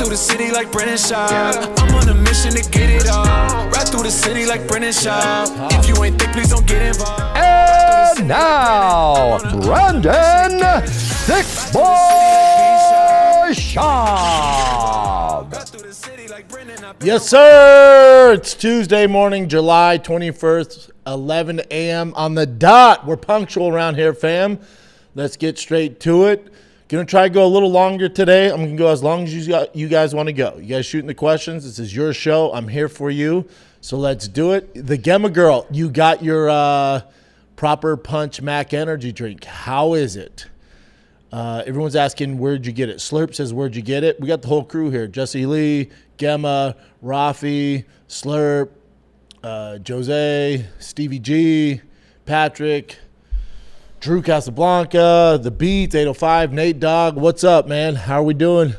through the city like Brendan Schaub. I'm on a mission to get it all. Ride through the city like Brendan Schaub. If you ain't thick, please don't get involved. And now, Brendan Thick Boy Schaub. Yes, sir. It's Tuesday morning, July 21st, 11 a.m. on the dot. We're punctual around here, fam. Let's get straight to it. Going to try to go a little longer today. I'm going to go as long as you guys want to go. You guys shooting the questions. This is your show. I'm here for you. So let's do it. The Gemma girl, you got your Proper Punch Mac Energy drink. How is it? Everyone's asking, where'd you get it? Slurp says, where'd you get it? We got the whole crew here. Jesse Lee, Gemma, Rafi, Slurp, Jose, Stevie G, Patrick, Drew Casablanca, The Beats, 805, Nate Dogg. What's up, man? How are we doing?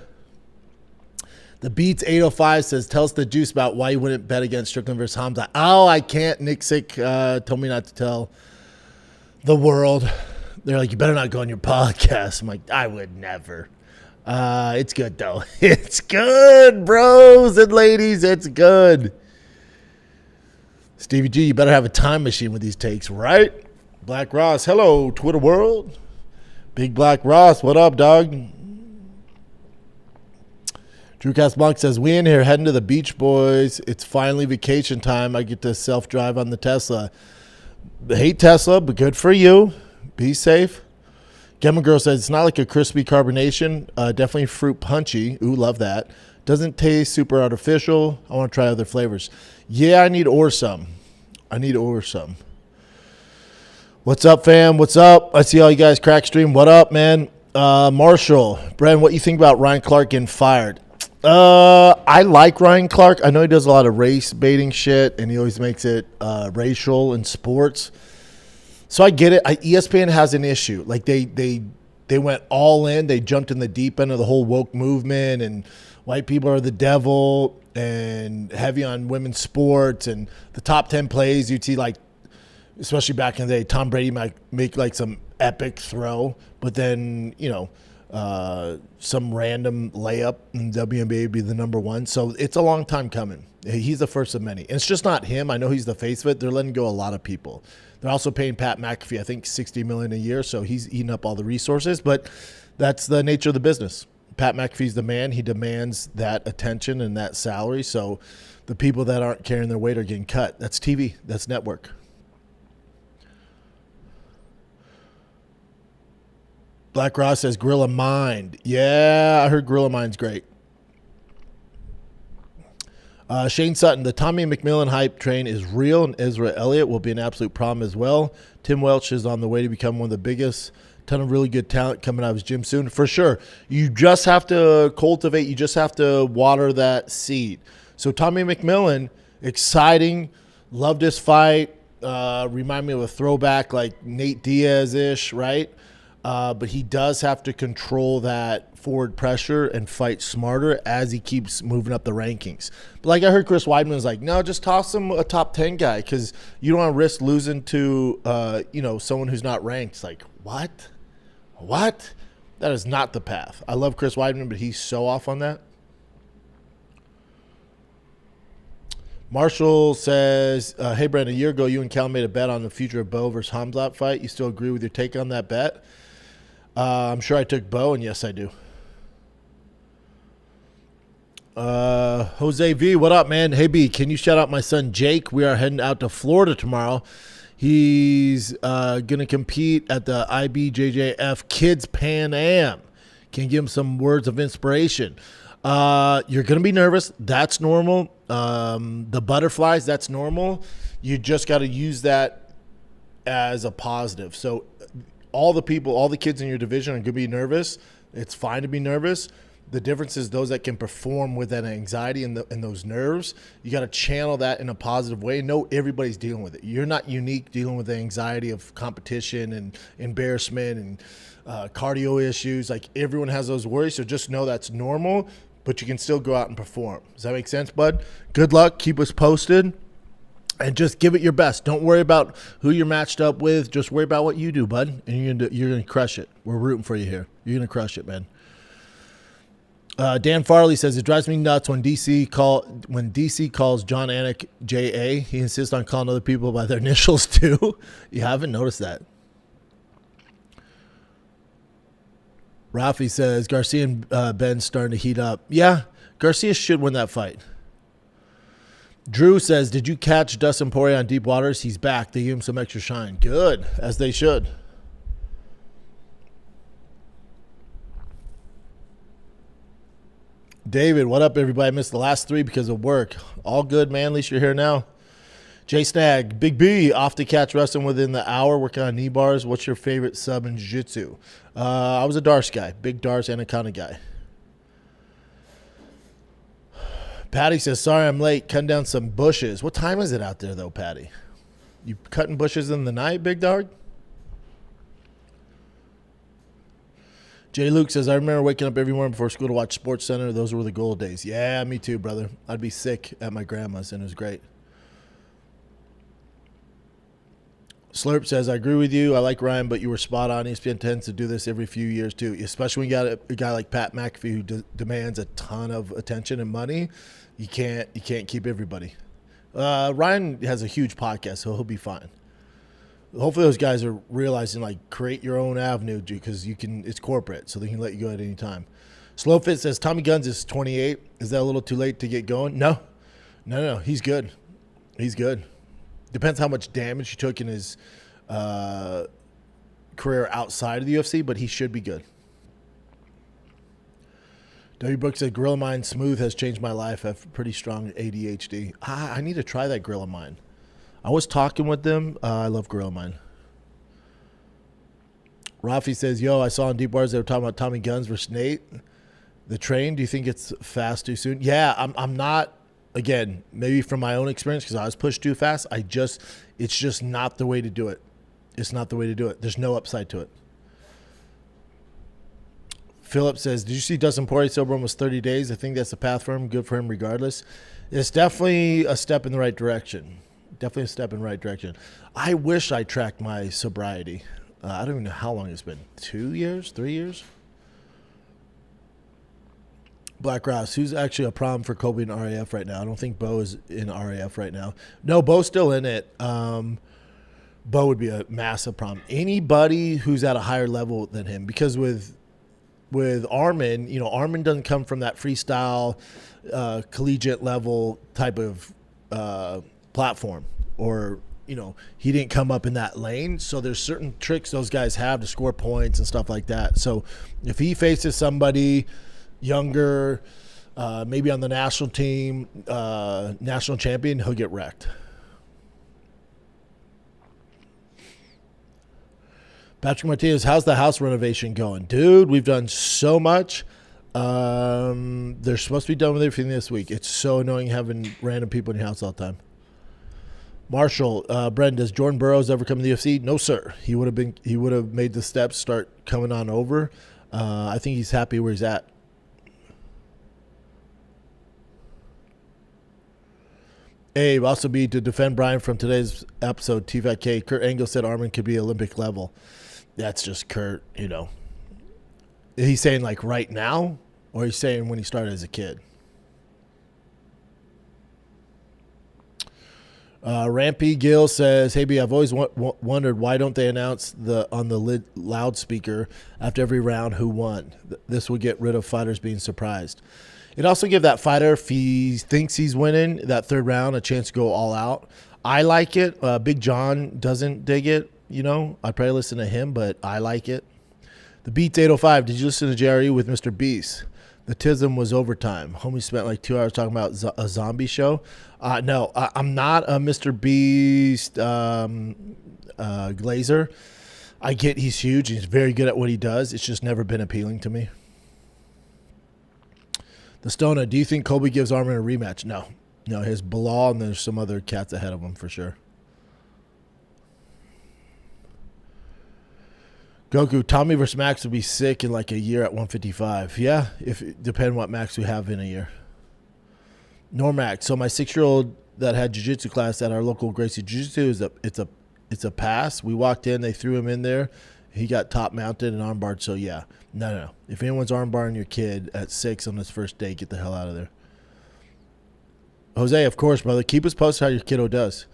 The Beats 805 says, tell us the juice about why you wouldn't bet against Strickland versus Khamzat. Oh, I can't. Nick Sick told me not to tell the world. They're like, you better not go on your podcast. I'm like, I would never. It's good, though. It's good, bros and ladies. It's good. Stevie G, you better have a time machine with these takes, right? Black Ross, hello, Twitter world. Big Black Ross, what up, dog? Drew Casablanca says, we in here heading to the beach, boys. It's finally vacation time. I get to self-drive on the Tesla. I hate Tesla, but good for you. Be safe. Gemma Girl says, it's not like a crispy carbonation. Definitely fruit punchy. Ooh, love that. Doesn't taste super artificial. I want to try other flavors. Yeah, I need or some. What's up, fam? What's up? I see all you guys crack stream. What up, man? Marshall, Bren, what you think about Ryan Clark getting fired? I like Ryan Clark. I know he does a lot of race baiting shit, and he always makes it racial in sports. So I get it. ESPN has an issue. Like they went all in. They jumped in the deep end of the whole woke movement, and white people are the devil, and heavy on women's sports, and the top 10 plays you'd see, like, especially back in the day, Tom Brady might make like some epic throw, but then, you know, some random layup in WNBA would be the number one. So it's a long time coming. He's the first of many. And it's just not him. I know he's the face of it. They're letting go a lot of people. They're also paying Pat McAfee, I think, $60 million a year. So he's eating up all the resources. But that's the nature of the business. Pat McAfee's the man. He demands that attention and that salary. So the people that aren't carrying their weight are getting cut. That's TV. That's network. Black Ross says, Gorilla Mind. Yeah, I heard Gorilla Mind's great. Shane Sutton, the Tommy McMillan hype train is real, and Ezra Elliott will be an absolute problem as well. Tim Welch is on the way to become one of the biggest. Ton of really good talent coming out of his gym soon. For sure. You just have to cultivate. You just have to water that seed. So Tommy McMillan, exciting. Loved his fight. Remind me of a throwback like Nate Diaz-ish, right? But he does have to control that forward pressure and fight smarter as he keeps moving up the rankings. But like I heard Chris Weidman was like, no, just toss him a top 10 guy because you don't want to risk losing to, someone who's not ranked. It's like, what? That is not the path. I love Chris Weidman, but he's so off on that. Marshall says, hey, Brent, a year ago you and Cal made a bet on the future of Bo versus Khamzat fight. You still agree with your take on that bet? I'm sure I took Bo, and yes, I do. Jose V, what up, man? Hey, B, can you shout out my son Jake? We are heading out to Florida tomorrow. He's going to compete at the IBJJF Kids Pan Am. Can you give him some words of inspiration? You're going to be nervous. That's normal. The butterflies, that's normal. You just got to use that as a positive. So all the kids in your division are going to be nervous. It's fine to be nervous. The difference is those that can perform with that anxiety and those nerves, you got to channel that in a positive way. Know everybody's dealing with it. You're not unique dealing with the anxiety of competition and embarrassment and cardio issues. Like, everyone has those worries, so just know that's normal, but you can still go out and perform. Does that make sense, bud? Good luck. Keep us posted. And just give it your best. Don't worry about who you're matched up with. Just worry about what you do, bud, and you're gonna crush it. We're rooting for you here. You're going to crush it, man. Dan Farley says it drives me nuts when DC calls John Anik J.A. He insists on calling other people by their initials too. You haven't noticed that. Rafi says Garcia and Ben's starting to heat up. Yeah, Garcia should win that fight. Drew says, did you catch Dustin Poirier on Deep Waters? He's back. They give him some extra shine. Good, as they should. David, what up, everybody? I missed the last 3 because of work. All good, man. At least you're here now. Jay Snag, Big B, off to catch wrestling within the hour, working on knee bars. What's your favorite sub in jiu-jitsu? I was a Darce guy, big Darce Anaconda guy. Patty says, sorry I'm late, cutting down some bushes. What time is it out there, though, Patty? You cutting bushes in the night, big dog? Jay Luke says, I remember waking up every morning before school to watch Sports Center. Those were the gold days. Yeah, me too, brother. I'd be sick at my grandma's, and it was great. Slurp says, I agree with you. I like Ryan, but you were spot on. ESPN tends to do this every few years, too, especially when you got a guy like Pat McAfee who demands a ton of attention and money. You can't keep everybody. Ryan has a huge podcast, so he'll be fine. Hopefully those guys are realizing, like, create your own avenue because it's corporate, so they can let you go at any time. Slowfit says, Tommy Guns is 28. Is that a little too late to get going? No. He's good. He's good. Depends how much damage he took in his career outside of the UFC, but he should be good. W. Brooks said, Gorilla Mind Smooth has changed my life. I have pretty strong ADHD. I need to try that Gorilla Mind. I was talking with them. I love Gorilla Mind. Rafi says, yo, I saw in Deep Waters they were talking about Tommy Guns versus Nate. The train, do you think it's fast too soon? Yeah, I'm not. Again, maybe from my own experience because I was pushed too fast. It's just not the way to do it. It's not the way to do it. There's no upside to it. Philip says, did you see Dustin Poirier sober almost 30 days? I think that's the path for him. Good for him regardless. It's definitely a step in the right direction. Definitely a step in the right direction. I wish I tracked my sobriety. I don't even know how long it's been. 2 years? 3 years? Black Ross, who's actually a problem for Kobe in RAF right now? I don't think Bo is in RAF right now. No, Bo's still in it. Bo would be a massive problem. Anybody who's at a higher level than him, because with Armin, Armin doesn't come from that freestyle, collegiate level type of platform, or he didn't come up in that lane. So there's certain tricks those guys have to score points and stuff like that. So if he faces somebody younger, maybe on the national team, national champion, he'll get wrecked. Patrick Martinez, how's the house renovation going? Dude, we've done so much. They're supposed to be done with everything this week. It's so annoying having random people in your house all the time. Marshall, Brendan, does Jordan Burroughs ever come to the UFC? No, sir. He would have made the steps, start coming on over. I think he's happy where he's at. Abe, also be to defend Brian from today's episode, T5K. Kurt Angle said Armin could be Olympic level. That's just Kurt, He's saying like right now, or he's saying when he started as a kid? Rampy Gill says, hey, B, I've always wondered why don't they announce on the loudspeaker after every round who won? This would get rid of fighters being surprised. It also give that fighter, if he thinks he's winning that third round, a chance to go all out. I like it. Big John doesn't dig it. I'd probably listen to him, but I like it. The Beats 805. Did you listen to Jerry with MrBeast? The Tism was overtime. Homie spent like 2 hours talking about a zombie show. No, I'm not a MrBeast glazer. I get he's huge. He's very good at what he does. It's just never been appealing to me. The Stona, do you think Colby gives Armin a rematch? No. No, he has Bilal, and there's some other cats ahead of him for sure. Goku, Tommy versus Max would be sick in like a year at 155. Yeah, depend what Max we have in a year. Normax, so my 6-year-old that had jiu-jitsu class at our local Gracie Jiu-Jitsu, it's a pass. We walked in, they threw him in there, He got top mounted and armbarred, so yeah. No. If anyone's armbarring your kid at 6 on his first date, get the hell out of there. Jose, of course, brother. Keep us posted how your kiddo does.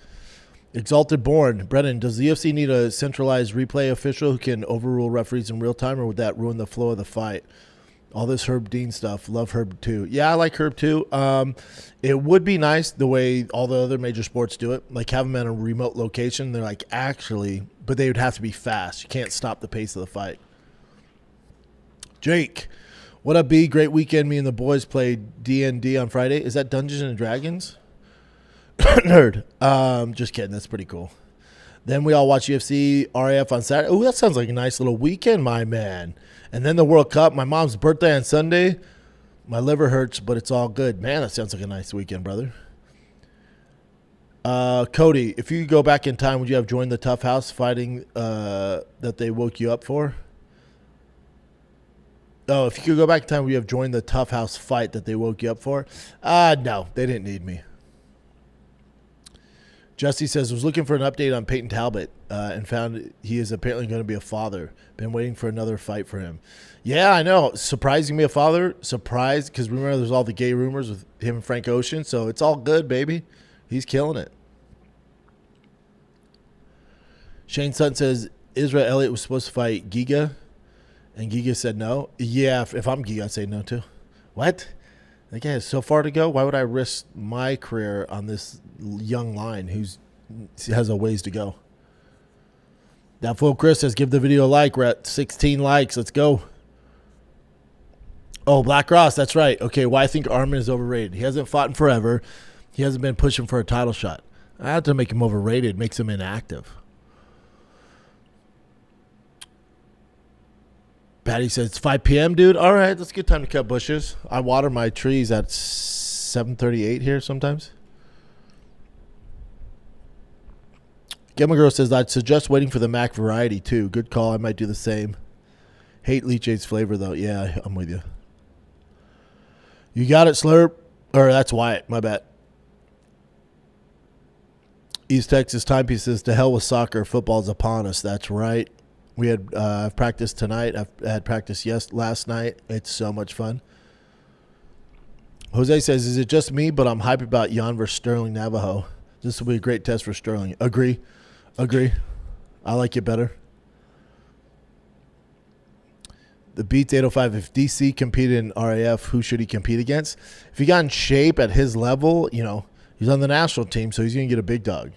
Exalted Born. Brendan, does the UFC need a centralized replay official who can overrule referees in real time, or would that ruin the flow of the fight? All this Herb Dean stuff. Love Herb too. Yeah, I like Herb too. It would be nice the way all the other major sports do it. Like have them at a remote location. They're like, actually, but they would have to be fast. You can't stop the pace of the fight. Jake, what up, B? Great weekend. Me and the boys played D&D on Friday. Is that Dungeons and Dragons? Nerd. Just kidding. That's pretty cool. Then we all watch UFC, RAF on Saturday. Oh, that sounds like a nice little weekend, my man. And then the World Cup. My mom's birthday on Sunday. My liver hurts, but it's all good. Man, that sounds like a nice weekend, brother. Cody, if you could go back in time, would you have joined the Tough House fighting that they woke you up for? Oh, if you could go back in time, would you have joined the Tough House fight that they woke you up for? No, they didn't need me. Justy says, was looking for an update on Peyton Talbot and found he is apparently going to be a father. Been waiting for another fight for him. Yeah, I know. Surprising me a father. Surprised because remember there's all the gay rumors with him and Frank Ocean. So it's all good, baby. He's killing it. Shane Sutton says, Israel Elliott was supposed to fight Giga. And Giga said no. Yeah, if I'm Giga, I'd say no too. What? That guy has so far to go. Why would I risk my career on this young line who has a ways to go? That fool Chris says, give the video a like. We're at 16 likes. Let's go. Oh, Black Ross. That's right. Okay, why I think Arman is overrated. He hasn't fought in forever. He hasn't been pushing for a title shot. I have to make him overrated. Makes him inactive. Patty says, it's 5 p.m., dude. All right, that's a good time to cut bushes. I water my trees at 7:38 here sometimes. Gemma Girl says, I'd suggest waiting for the Mac variety, too. Good call. I might do the same. Hate Leachade's flavor, though. Yeah, I'm with you. You got it, Slurp. Or that's Wyatt. My bad. East Texas Timepiece says, to hell with soccer. Football's upon us. That's right. We had practice tonight. I've had practice last night. It's so much fun. Jose says, is it just me, but I'm hyped about Jan versus Sterling Navajo. This will be a great test for Sterling. Agree. I like it better. The Beats 805, if DC competed in RAF, who should he compete against? If he got in shape at his level, he's on the national team, so he's going to get a big dog.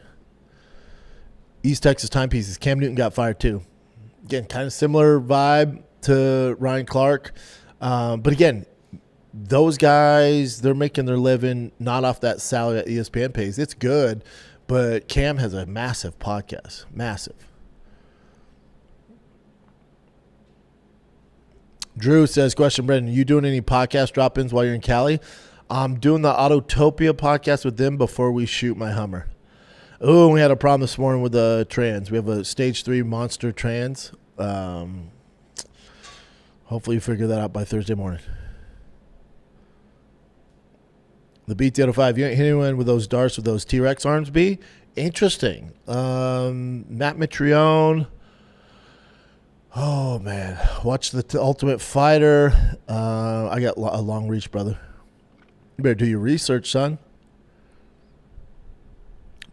East Texas Timepieces, Cam Newton got fired too. Again, kind of similar vibe to Ryan Clark. But again, those guys, they're making their living not off that salary that ESPN pays. It's good, but Cam has a massive podcast. Massive. Drew says, question, Brendan, you doing any podcast drop-ins while you're in Cali? I'm doing the Autotopia podcast with them before we shoot my Hummer. Oh, we had a problem this morning with the trans. We have a stage 3 monster trans. Hopefully you figure that out by Thursday morning. The Beats 805, you ain't hit anyone with those darts with those T-Rex arms, B? Interesting. Matt Mitrione. Oh, man. Watch the Ultimate Fighter. I got a long reach, brother. You better do your research, son.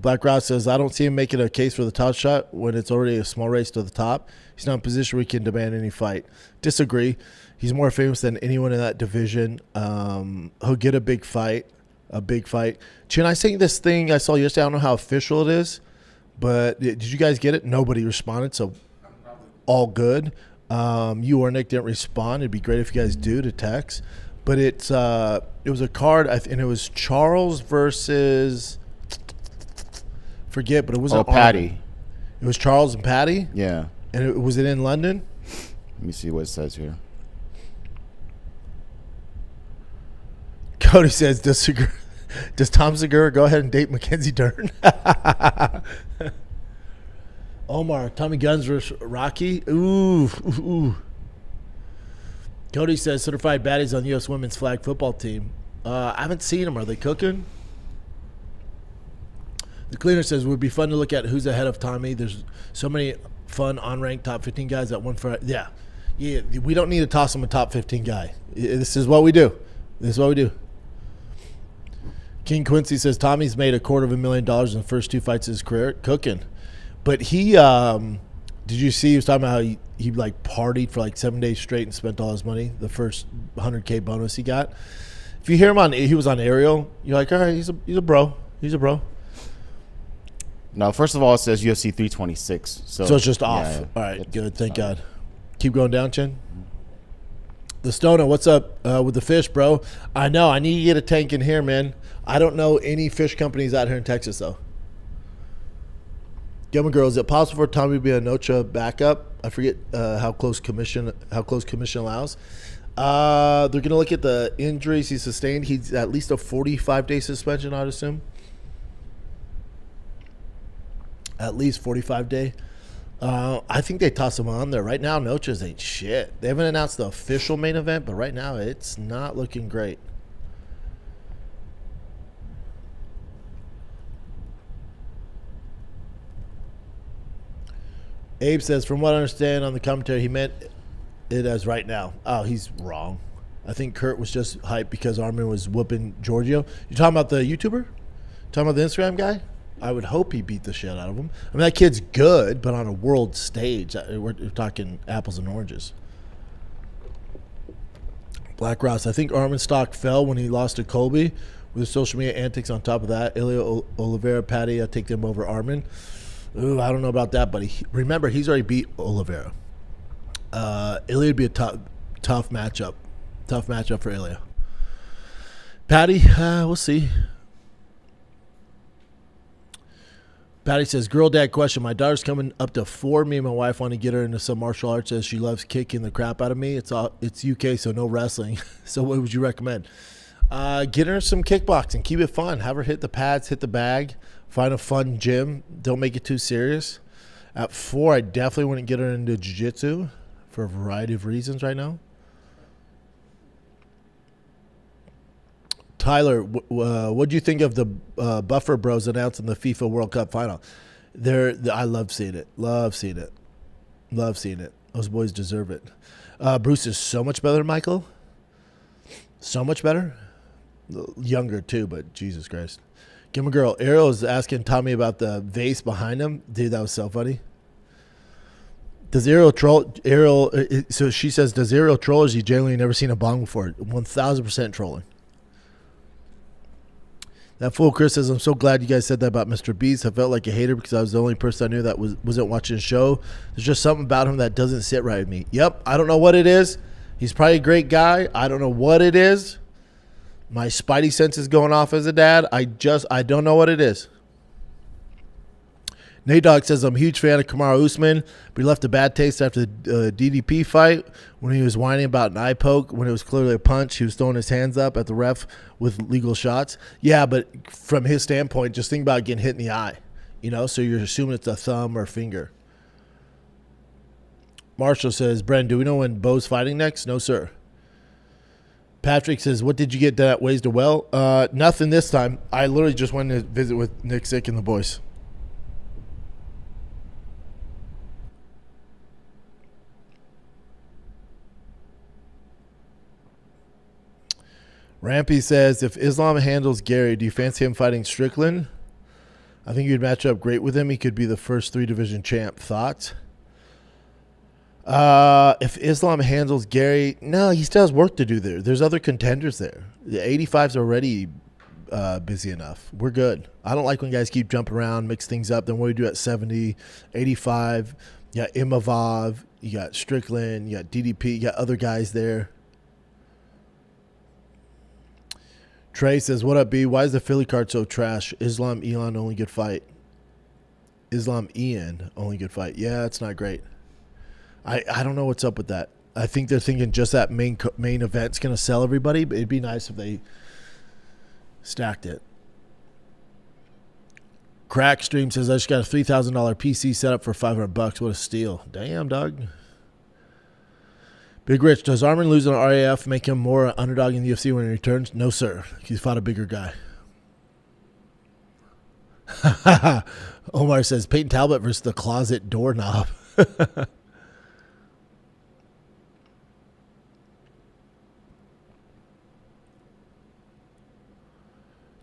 Black Ross says, I don't see him making a case for the top shot when it's already a small race to the top. He's not in a position where he can demand any fight. Disagree. He's more famous than anyone in that division. He'll get a big fight. Chin, I think this thing I saw yesterday, I don't know how official it is, but did you guys get it? Nobody responded, so all good. You or Nick didn't respond. It'd be great if you guys do to text. But it was a card, and it was Charles versus... Forget, but it wasn't Paddy. It was Charles and Paddy? Yeah. And was it in London? Let me see what it says here. Cody says, does Tom Segura go ahead and date Mackenzie Dern? Omar, Tommy Guns versus Rocky? Ooh. Cody says, certified baddies on U.S. women's flag football team. I haven't seen them. Are they cooking? The cleaner says, it would be fun to look at who's ahead of Tommy. There's so many fun on-ranked top 15 guys that won for yeah. We don't need to toss him a top 15 guy. This is what we do. King Quincy says Tommy's made $250,000 in the first 2 fights of his career cooking, but he did you see he was talking about how he like partied for like 7 days straight and spent all his money, the first $100K bonus he got. If you hear him he was on Ariel, you're like, all right, he's a bro. No, first of all, it says UFC 326. So it's just off. Yeah, all right, good. Thank God. Keep going down, Chin. The Stoner, what's up with the fish, bro? I know. I need to get a tank in here, man. I don't know any fish companies out here in Texas, though. Gilman Girl, is it possible for Tommy to be a Nocha backup? I forget how close commission allows. They're going to look at the injuries he sustained. He's at least a 45-day suspension, I'd assume. At least 45-day. I think they toss him on there. Right now, Noches ain't shit. They haven't announced the official main event, but right now it's not looking great. Abe says, from what I understand on the commentary, he meant it as right now. Oh, he's wrong. I think Kurt was just hyped because Armin was whooping Giorgio. You talking about the YouTuber? Talking about the Instagram guy? I would hope he beat the shit out of him. I mean, that kid's good, but on a world stage, we're talking apples and oranges. Black Ross, I think Armin's stock fell when he lost to Colby. With the social media antics on top of that, Ilya Oliveira, Paddy, I take them over Armin. Ooh, I don't know about that, but remember, he's already beat Oliveira. Ilya would be a tough matchup. Tough matchup for Ilya. Paddy, we'll see. Patty says, girl dad question. My daughter's coming up to 4. Me and my wife want to get her into some martial arts as she loves kicking the crap out of me. It's UK, so no wrestling. So what would you recommend? Get her some kickboxing. Keep it fun. Have her hit the pads, hit the bag. Find a fun gym. Don't make it too serious. At 4, I definitely wouldn't get her into jiu-jitsu for a variety of reasons right now. Tyler, what do you think of the Buffer Bros announcing the FIFA World Cup final? I love seeing it. Love seeing it. Those boys deserve it. Bruce is so much better than Michael. So much better. Younger too, but Jesus Christ. Give him a girl. Ariel is asking Tommy about the vase behind him. Dude, that was so funny. Does Ariel troll? So she says, does Ariel troll? Or has he genuinely never seen a bong before? 1,000% trolling. That fool Chris says, I'm so glad you guys said that about MrBeast. I felt like a hater because I was the only person I knew that wasn't watching the show. There's just something about him that doesn't sit right with me. Yep, I don't know what it is. He's probably a great guy. I don't know what it is. My spidey sense is going off as a dad. I don't know what it is. Nate Dogg says, I'm a huge fan of Kamaru Usman, but he left a bad taste after the DDP fight when he was whining about an eye poke when it was clearly a punch. He was throwing his hands up at the ref with legal shots. Yeah, but from his standpoint, just think about getting hit in the eye, so you're assuming it's a thumb or finger. Marshall says, Bren, do we know when Bo's fighting next? No, sir. Patrick says, what did you get that ways to well? Nothing this time. I literally just went to visit with Nick Sick and the boys. Rampy says, if Islam handles Gary, do you fancy him fighting Strickland? I think you'd match up great with him. He could be the first 3-division champ. Thoughts? If Islam handles Gary, no, he still has work to do there. There's other contenders there. The 85's already busy enough. We're good. I don't like when guys keep jumping around, mix things up. Then what do we do at 70, 85? You got Imavov, you got Strickland, you got DDP, you got other guys there. Trey says, what up, B? Why is the Philly card so trash? Islam Elon only good fight. Islam Ian only good fight. Yeah, it's not great. I don't know what's up with that. I think they're thinking just that main event's going to sell everybody, but it'd be nice if they stacked it. Crack Stream says, I just got a $3,000 PC set up for $500. What a steal. Damn, dog. Big Rich, does Armin lose on RAF make him more underdog in the UFC when he returns? No, sir. He's fought a bigger guy. Omar says, Peyton Talbot versus the closet doorknob.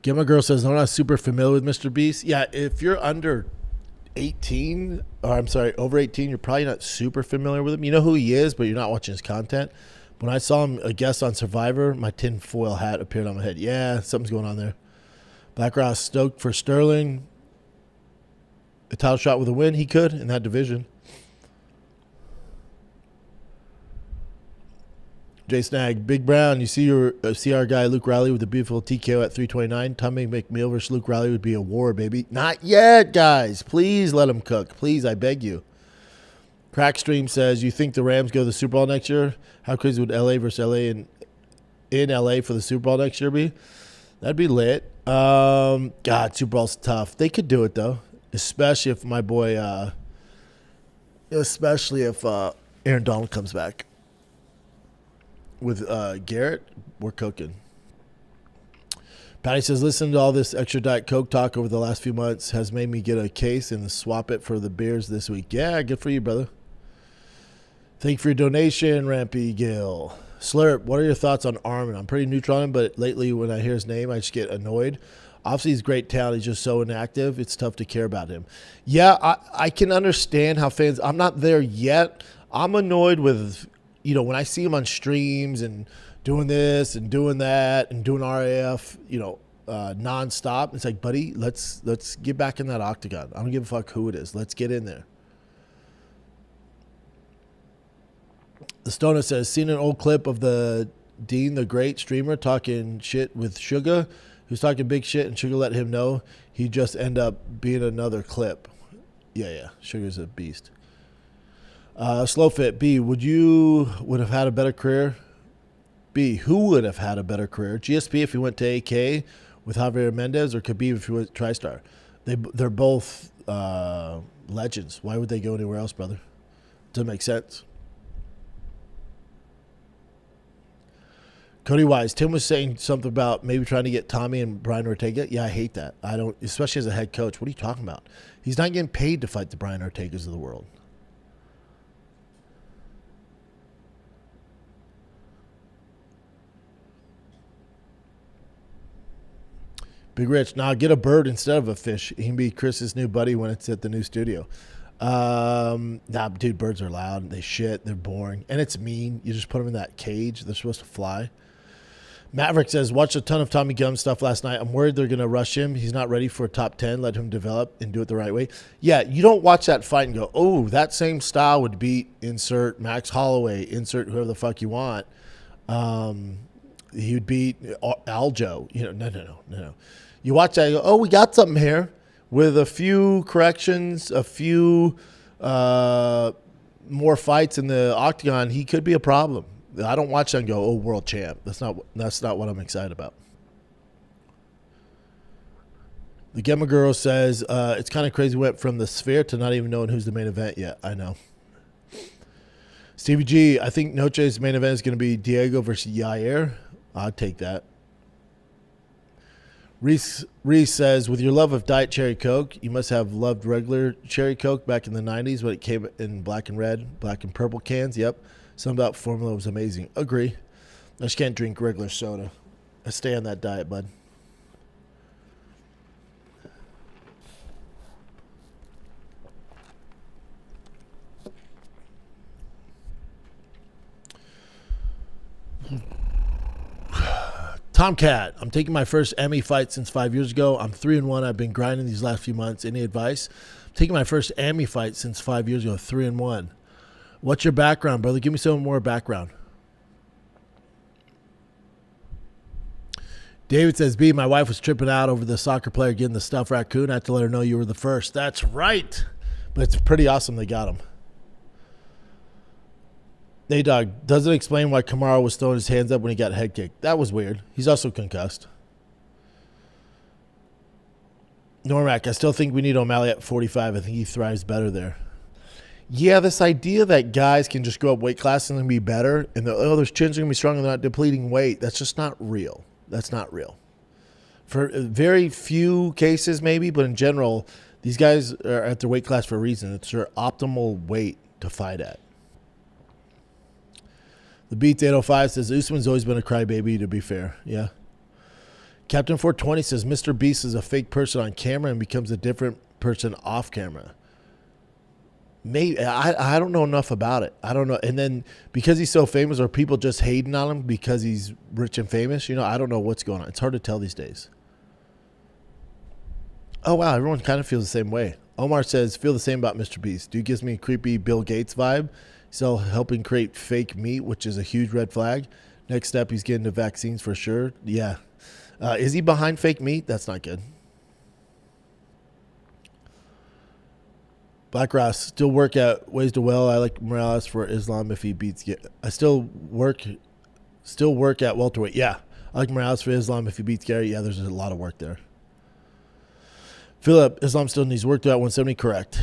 Gamma Girl says, I'm not super familiar with MrBeast. Yeah, if you're under 18, or I'm sorry, over 18, you're probably not super familiar with him. You know who he is, but you're not watching his content. When I saw him a guest on Survivor, my tinfoil hat appeared on my head. Yeah, something's going on there. Black Ross stoked for Sterling. A title shot with a win, he could in that division. Jay Snag, Big Brown, you see our guy Luke Riley with a beautiful TKO at 329. Tommy McMillan versus Luke Riley would be a war, baby. Not yet, guys. Please let him cook. Please, I beg you. Crackstream says, you think the Rams go to the Super Bowl next year? How crazy would LA versus LA in LA for the Super Bowl next year be? That'd be lit. God, Super Bowl's tough. They could do it, though. Especially if my boy, Aaron Donald comes back. With Garrett, we're cooking. Patty says, listen to all this extra Diet Coke talk over the last few months has made me get a case and swap it for the beers this week. Yeah, good for you, brother. Thank you for your donation, Rampy Gill. Slurp, what are your thoughts on Armin? I'm pretty neutral on him, but lately when I hear his name, I just get annoyed. Obviously, he's great talent. He's just so inactive. It's tough to care about him. Yeah, I can understand how fans – I'm not there yet. I'm annoyed with – when I see him on streams and doing this and doing that and doing RAF, nonstop, it's like, buddy, let's get back in that octagon. I don't give a fuck who it is. Let's get in there. The Stoner says, seen an old clip of the Dean, the great streamer, talking shit with Sugar, who's talking big shit, and Sugar let him know he just end up being another clip. Yeah, Sugar's a beast. Slowfit, B, would have had a better career? B, who would have had a better career? GSP if he went to AK with Javier Mendez, or Khabib if he went to TriStar? They're both legends. Why would they go anywhere else, brother? Doesn't make sense. Cody Wise, Tim was saying something about maybe trying to get Tommy and Brian Ortega. Yeah, I hate that. I don't, especially as a head coach. What are you talking about? He's not getting paid to fight the Brian Ortegas of the world. Big Rich, now get a bird instead of a fish. He can be Chris's new buddy when it's at the new studio. Dude, birds are loud. They shit. They're boring. And it's mean. You just put them in that cage. They're supposed to fly. Maverick says, watched a ton of Tommy Gunn stuff last night. I'm worried they're going to rush him. He's not ready for a top 10. Let him develop and do it the right way. Yeah, you don't watch that fight and go, oh, that same style would beat insert Max Holloway, insert whoever the fuck you want. He would beat Aljo. No. You watch that and go, oh, we got something here. With a few corrections, a few more fights in the octagon, he could be a problem. I don't watch that and go, oh, world champ. That's not what I'm excited about. The Gemma Girl says, it's kind of crazy we went from the Sphere to not even knowing who's the main event yet. I know. Stevie G, I think Noche's main event is going to be Diego versus Yair. I'd take that. Reese says, with your love of Diet Cherry Coke, you must have loved regular Cherry Coke back in the 90s when it came in black and red, black and purple cans. Yep. Something about formula was amazing. Agree. I just can't drink regular soda. I stay on that diet, bud. Tomcat, I'm taking my first Emmy fight since 5 years ago. I'm 3-1. I've been grinding these last few months. Any advice? I'm taking my first Emmy fight since 5 years ago, 3-1. What's your background, brother? Give me some more background. David says, B, my wife was tripping out over the soccer player getting the stuffed raccoon. I had to let her know you were the first. That's right. But it's pretty awesome they got him. Hey, dog, doesn't explain why Kamaru was throwing his hands up when he got head kicked. That was weird. He's also concussed. Normac, I still think we need O'Malley at 45. I think he thrives better there. Yeah, this idea that guys can just go up weight class and be better, and their chins are going to be stronger, they're not depleting weight, that's just not real. That's not real. For very few cases maybe, but in general, these guys are at their weight class for a reason. It's their optimal weight. to fight at. The Beats 805 says Usman's always been a crybaby, to be fair. Yeah. Captain 420 says MrBeast is a fake person on camera and becomes a different person off camera. Maybe I don't know enough about it. I don't know. And then because he's so famous, are people just hating on him because he's rich and famous? I don't know what's going on. It's hard to tell these days. Oh, wow. Everyone kind of feels the same way. Omar says, feel the same about MrBeast. Dude gives me a creepy Bill Gates vibe. Still helping create fake meat, which is a huge red flag. Next step, he's getting the vaccines for sure. Yeah. Is he behind fake meat? That's not good. Black Ross, still work at Ways to Well. I like Morales for Islam if he beats. I still work at welterweight. Yeah, I like Morales for Islam if he beats Gary. Yeah, there's a lot of work there. Philip, Islam still needs work to at 170. Correct.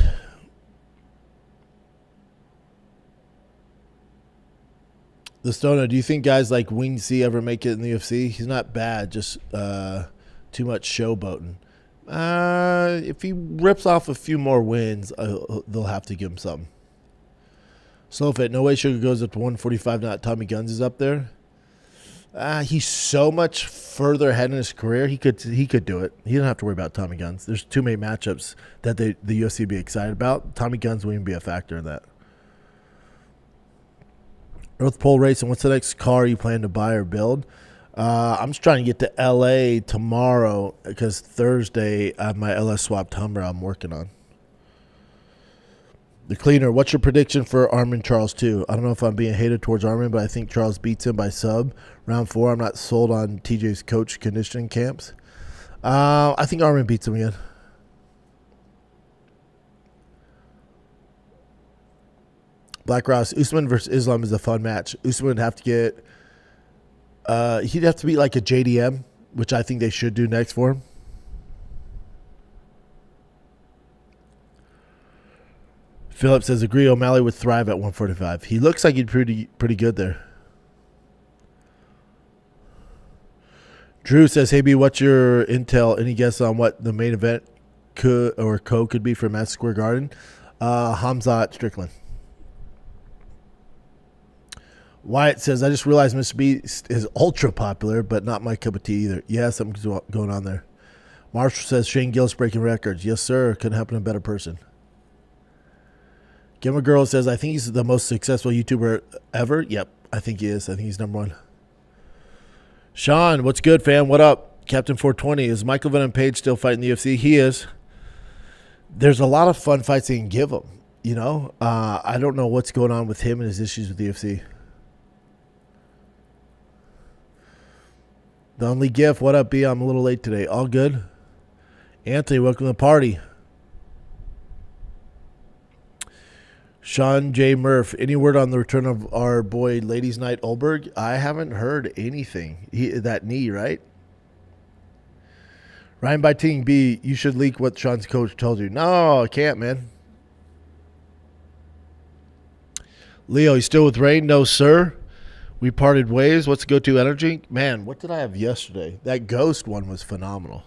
The Stoner, do you think guys like Wing C ever make it in the UFC? He's not bad, just too much showboating. If he rips off a few more wins, they'll have to give him something. Slowfit, no way Sugar goes up to 145. Not Tommy Guns is up there. He's so much further ahead in his career. He could do it. He doesn't have to worry about Tommy Guns. There's too many matchups that the UFC would be excited about. Tommy Guns wouldn't even be a factor in that. North Pole Racing, what's the next car you plan to buy or build? I'm just trying to get to LA tomorrow because Thursday I have my LS swapped Hummer I'm working on. The Cleaner, what's your prediction for Armin Charles 2? I don't know if I'm being hated towards Armin, but I think Charles beats him by sub. Round 4, I'm not sold on TJ's coach conditioning camps. I think Armin beats him again. Black Ross, Usman versus Islam is a fun match. Usman would have to get, he'd have to be like a JDM, which I think they should do next for him. Philip says, agree, O'Malley would thrive at 145. He looks like he'd pretty good there. Drew says, hey, B, what's your intel? Any guess on what the main event could be for Madison Square Garden? Khamzat Strickland. Wyatt says, I just realized MrBeast is ultra popular, but not my cup of tea either. Yeah, something's going on there. Marshall says, Shane Gillis breaking records. Yes, sir. Couldn't happen to a better person. Gamer Girl says, I think he's the most successful YouTuber ever. Yep, I think he is. I think he's number one. Sean, what's good, fam? What up? Captain 420, is Michael Venom Page still fighting the UFC? He is. There's a lot of fun fights they can give him. I don't know what's going on with him and his issues with the UFC. The Only Gift, what up, B? I'm a little late today. All good? Anthony, welcome to the party. Sean J. Murph, any word on the return of our boy Ladies Night Olberg? I haven't heard anything. That knee, right? Ryan by Ting B, you should leak what Sean's coach told you. No, I can't, man. Leo, you still with Rain? No, sir. We parted ways. What's go-to energy? Man, what did I have yesterday? That Ghost one was phenomenal.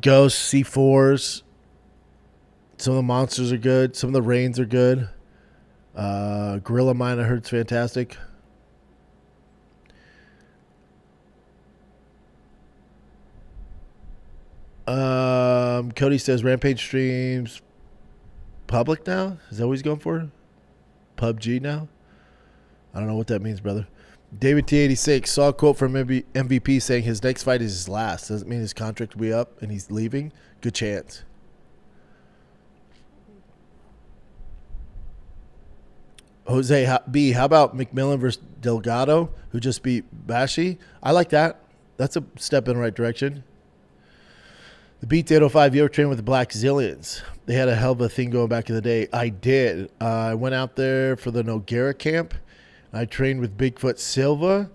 Ghost, C4s. Some of the monsters are good. Some of the rains are good. Gorilla Mine, I heard, is fantastic. Cody says Rampage streams public now. Is that what he's going for? PUBG now? I don't know what that means, brother. David T86 saw a quote from MVP saying his next fight is his last. Doesn't mean his contract will be up and he's leaving. Good chance. Jose B, how about McMillan versus Delgado, who just beat Bashi? I like that. That's a step in the right direction. The Beat 805, you ever trained with the Black Zillions? They had a hell of a thing going back in the day. I did. I went out there for the Noguera camp. I trained with Bigfoot Silva,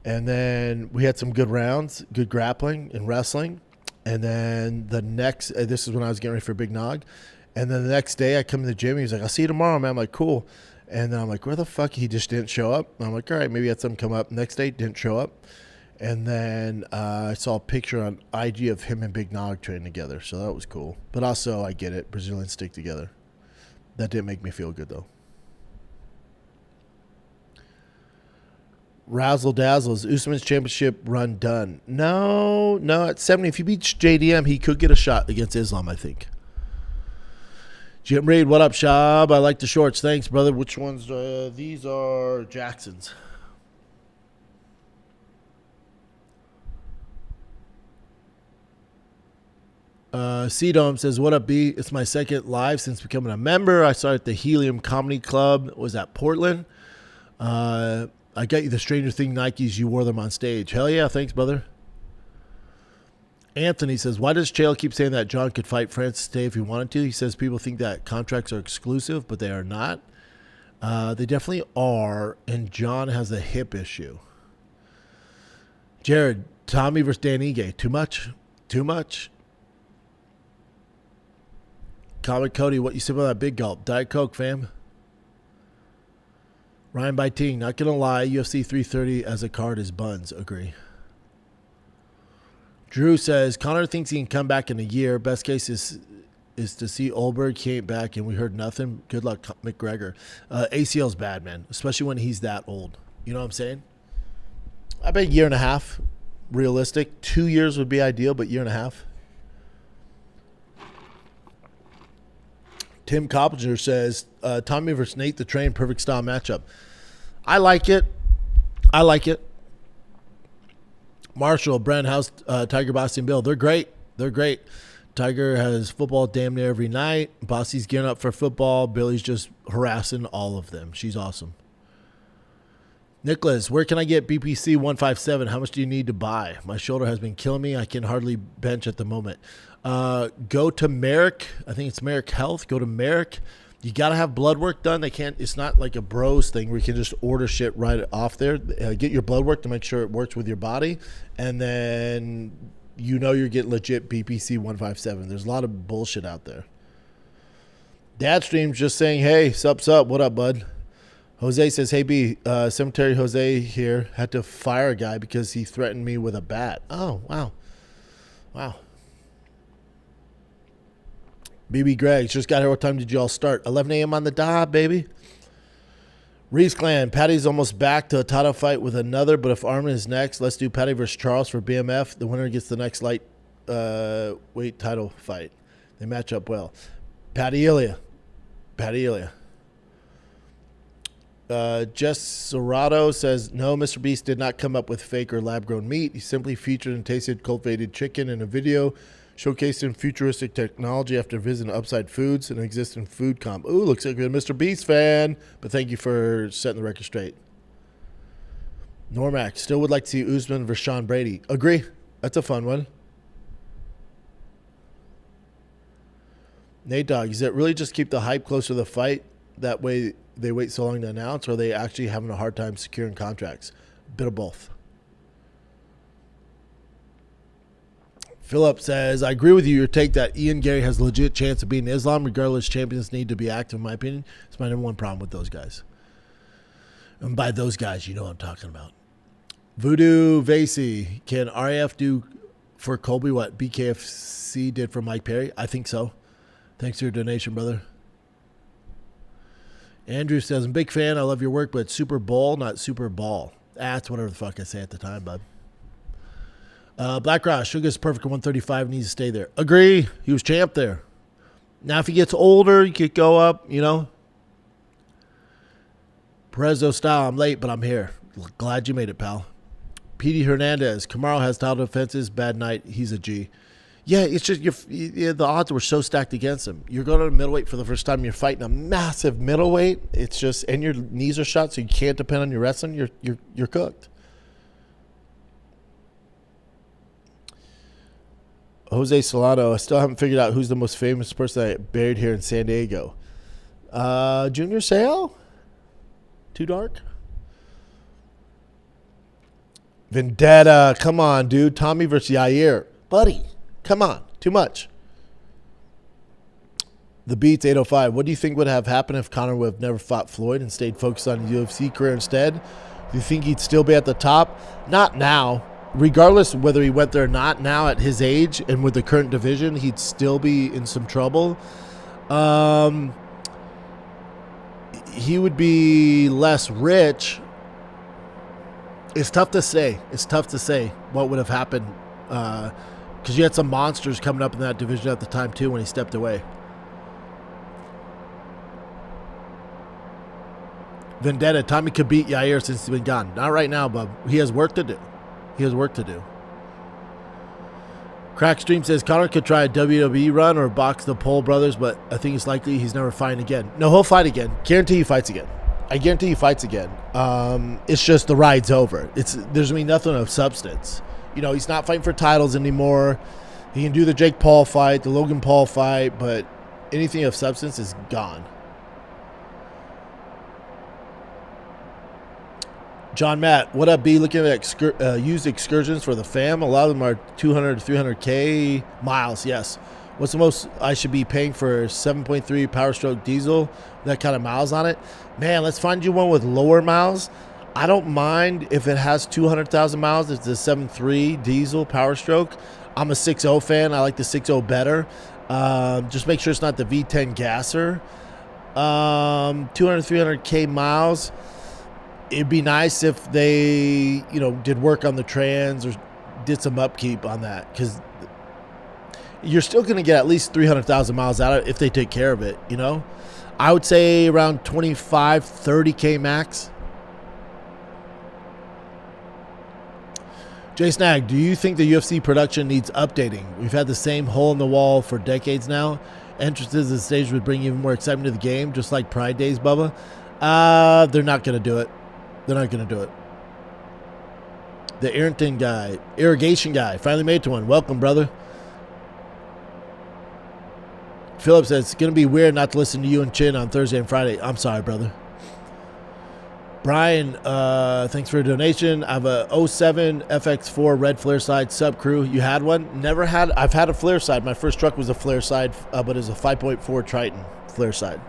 and then we had some good rounds, good grappling and wrestling. And then the next, this is when I was getting ready for Big Nog. And then the next day I come to the gym. He was like, I'll see you tomorrow, man. I'm like, cool. And then I'm like, where the fuck? He just didn't show up. And I'm like, all right, maybe he had something come up. Next day, didn't show up. And then I saw a picture on IG of him and Big Nog training together. So that was cool. But also, I get it. Brazilians stick together. That didn't make me feel good, though. Razzle dazzle. Is Usman's championship run done? No. At 70, if he beats JDM, he could get a shot against Islam, I think. Jim Reed, what up, Schaub? I like the shorts. Thanks, brother. Which ones? These are Jackson's. C-Dome says, what up, B? It's my second live since becoming a member. I started at the Helium Comedy Club. It was at Portland. I got you the Stranger Things Nikes. You wore them on stage. Hell yeah. Thanks, brother. Anthony says, why does Chael keep saying that John could fight Francis today if he wanted to? He says people think that contracts are exclusive, but they are not. They definitely are, and John has a hip issue. Jared, Tommy versus Dan Ige. Too much? Too much? Comic Cody, what you sip on that big gulp? Diet Coke, fam. Ryan Byting, not going to lie, UFC 330 as a card is buns. Agree. Drew says, Conor thinks he can come back in a year. Best case is to see Olberg. He ain't back, and we heard nothing. Good luck, McGregor. ACL's bad, man, especially when he's that old. You know what I'm saying? I bet a year and a half, realistic. 2 years would be ideal, but year and a half. Tim Coppinger says, Tommy versus Nate the Train, perfect style matchup. I like it. Marshall, Brent, how's Tiger, Bossy, and Bill? They're great. Tiger has football damn near every night. Bossy's gearing up for football. Billy's just harassing all of them. She's awesome. Nicholas, where can I get BPC 157? How much do you need to buy? My shoulder has been killing me. I can hardly bench at the moment. Go to Merrick. I think it's Merrick Health. Go to Merrick. You got to have blood work done. It's not like a bros thing where you can just order shit right off there. Get your blood work to make sure it works with your body. And then you're getting legit BPC 157. There's a lot of bullshit out there. Dadstream's just saying, hey, sup. What up, bud? Jose says, hey, B, Cemetery Jose here had to fire a guy because he threatened me with a bat. Oh, wow. BB Greggs just got here. What time did you all start? 11 a.m. on the dot, baby. Reese Clan, Patty's almost back to a title fight with another, but if Armin is next, let's do Patty versus Charles for BMF. The winner gets the next light weight title fight. They match up well. Patty Ilya. Jess Serrato says, no, MrBeast did not come up with fake or lab-grown meat. He simply featured and tasted cultivated chicken in a video showcasing futuristic technology after visiting Upside Foods, an existing food comp. Ooh, looks like a good MrBeast fan. But thank you for setting the record straight. Normac, still would like to see Usman versus Sean Brady. Agree. That's a fun one. Nate Dogg, is it really just keep the hype close to the fight? That way they wait so long to announce, or are they actually having a hard time securing contracts? A bit of both. Philip says, I agree with you. Your take that Ian Gary has a legit chance of beating Islam. Regardless, champions need to be active, in my opinion. It's my number one problem with those guys. And by those guys, you know what I'm talking about. Voodoo Vasey, can RAF do for Colby what BKFC did for Mike Perry? I think so. Thanks for your donation, brother. Andrew says, I'm a big fan. I love your work, but Super Bowl, not Super Ball. That's whatever the fuck I say at the time, bud. Black Ross, Sugar's perfect at 135, needs to stay there. Agree. He was champ there. Now, if he gets older, he could go up, you know. Perezzo style, I'm late, but I'm here. Glad you made it, pal. Petey Hernandez, Kamaru has title defenses, bad night, he's a G. Yeah, it's just the odds were so stacked against him. You're going to middleweight for the first time. You're fighting a massive middleweight. It's just, and your knees are shot, so you can't depend on your wrestling. You're cooked. Jose Solano, I still haven't figured out who's the most famous person I buried here in San Diego. Junior Seau? Too dark? Vendetta, come on, dude. Tommy versus Yair. Buddy, come on. Too much. The Beats 805. What do you think would have happened if Conor would have never fought Floyd and stayed focused on his UFC career instead? Do you think he'd still be at the top? Not now. Regardless of whether he went there or not, now at his age and with the current division, he'd still be in some trouble. he would be less rich. It's tough to say. It's tough to say what would have happened because you had some monsters coming up in that division at the time too when he stepped away. Vendetta, Tommy could beat Yair since he's been gone. Not right now, but he has work to do. He has work to do. Crackstream says Conor could try a WWE run or box the Pole brothers, but I think it's likely he's never fighting again. No, he'll fight again. Guarantee he fights again. I guarantee he fights again. It's just the ride's over. There's going to be nothing of substance. You know, he's not fighting for titles anymore. He can do the Jake Paul fight, the Logan Paul fight, but anything of substance is gone. John Matt, what up, B? Looking at used excursions for the fam. A lot of them are 200 to 300K miles, yes. What's the most I should be paying for 7.3 Power Stroke diesel? That kind of miles on it? Man, let's find you one with lower miles. I don't mind if it has 200,000 miles. It's a 7.3 diesel Power Stroke. I'm a 6.0 fan. I like the 6.0 better. Just make sure it's not the V10 gasser. 200, 300K miles. It'd be nice if they, did work on the trans or did some upkeep on that, because you're still going to get at least 300,000 miles out of it if they take care of it, I would say around 25, 30K max. Jay Snag, do you think the UFC production needs updating? We've had the same hole in the wall for decades now. Entrances to the stage would bring even more excitement to the game, just like Pride Days, Bubba. They're not going to do it. They're not going to do it. The irrigation guy, finally made to one. Welcome, brother. Philip says, it's going to be weird not to listen to you and Chin on Thursday and Friday. I'm sorry, brother. Brian, thanks for a donation. I have a 07 FX4 red flare side sub crew. You had one? Never had. I've had a flare side. My first truck was a flare side, but it was a 5.4 Triton flare side.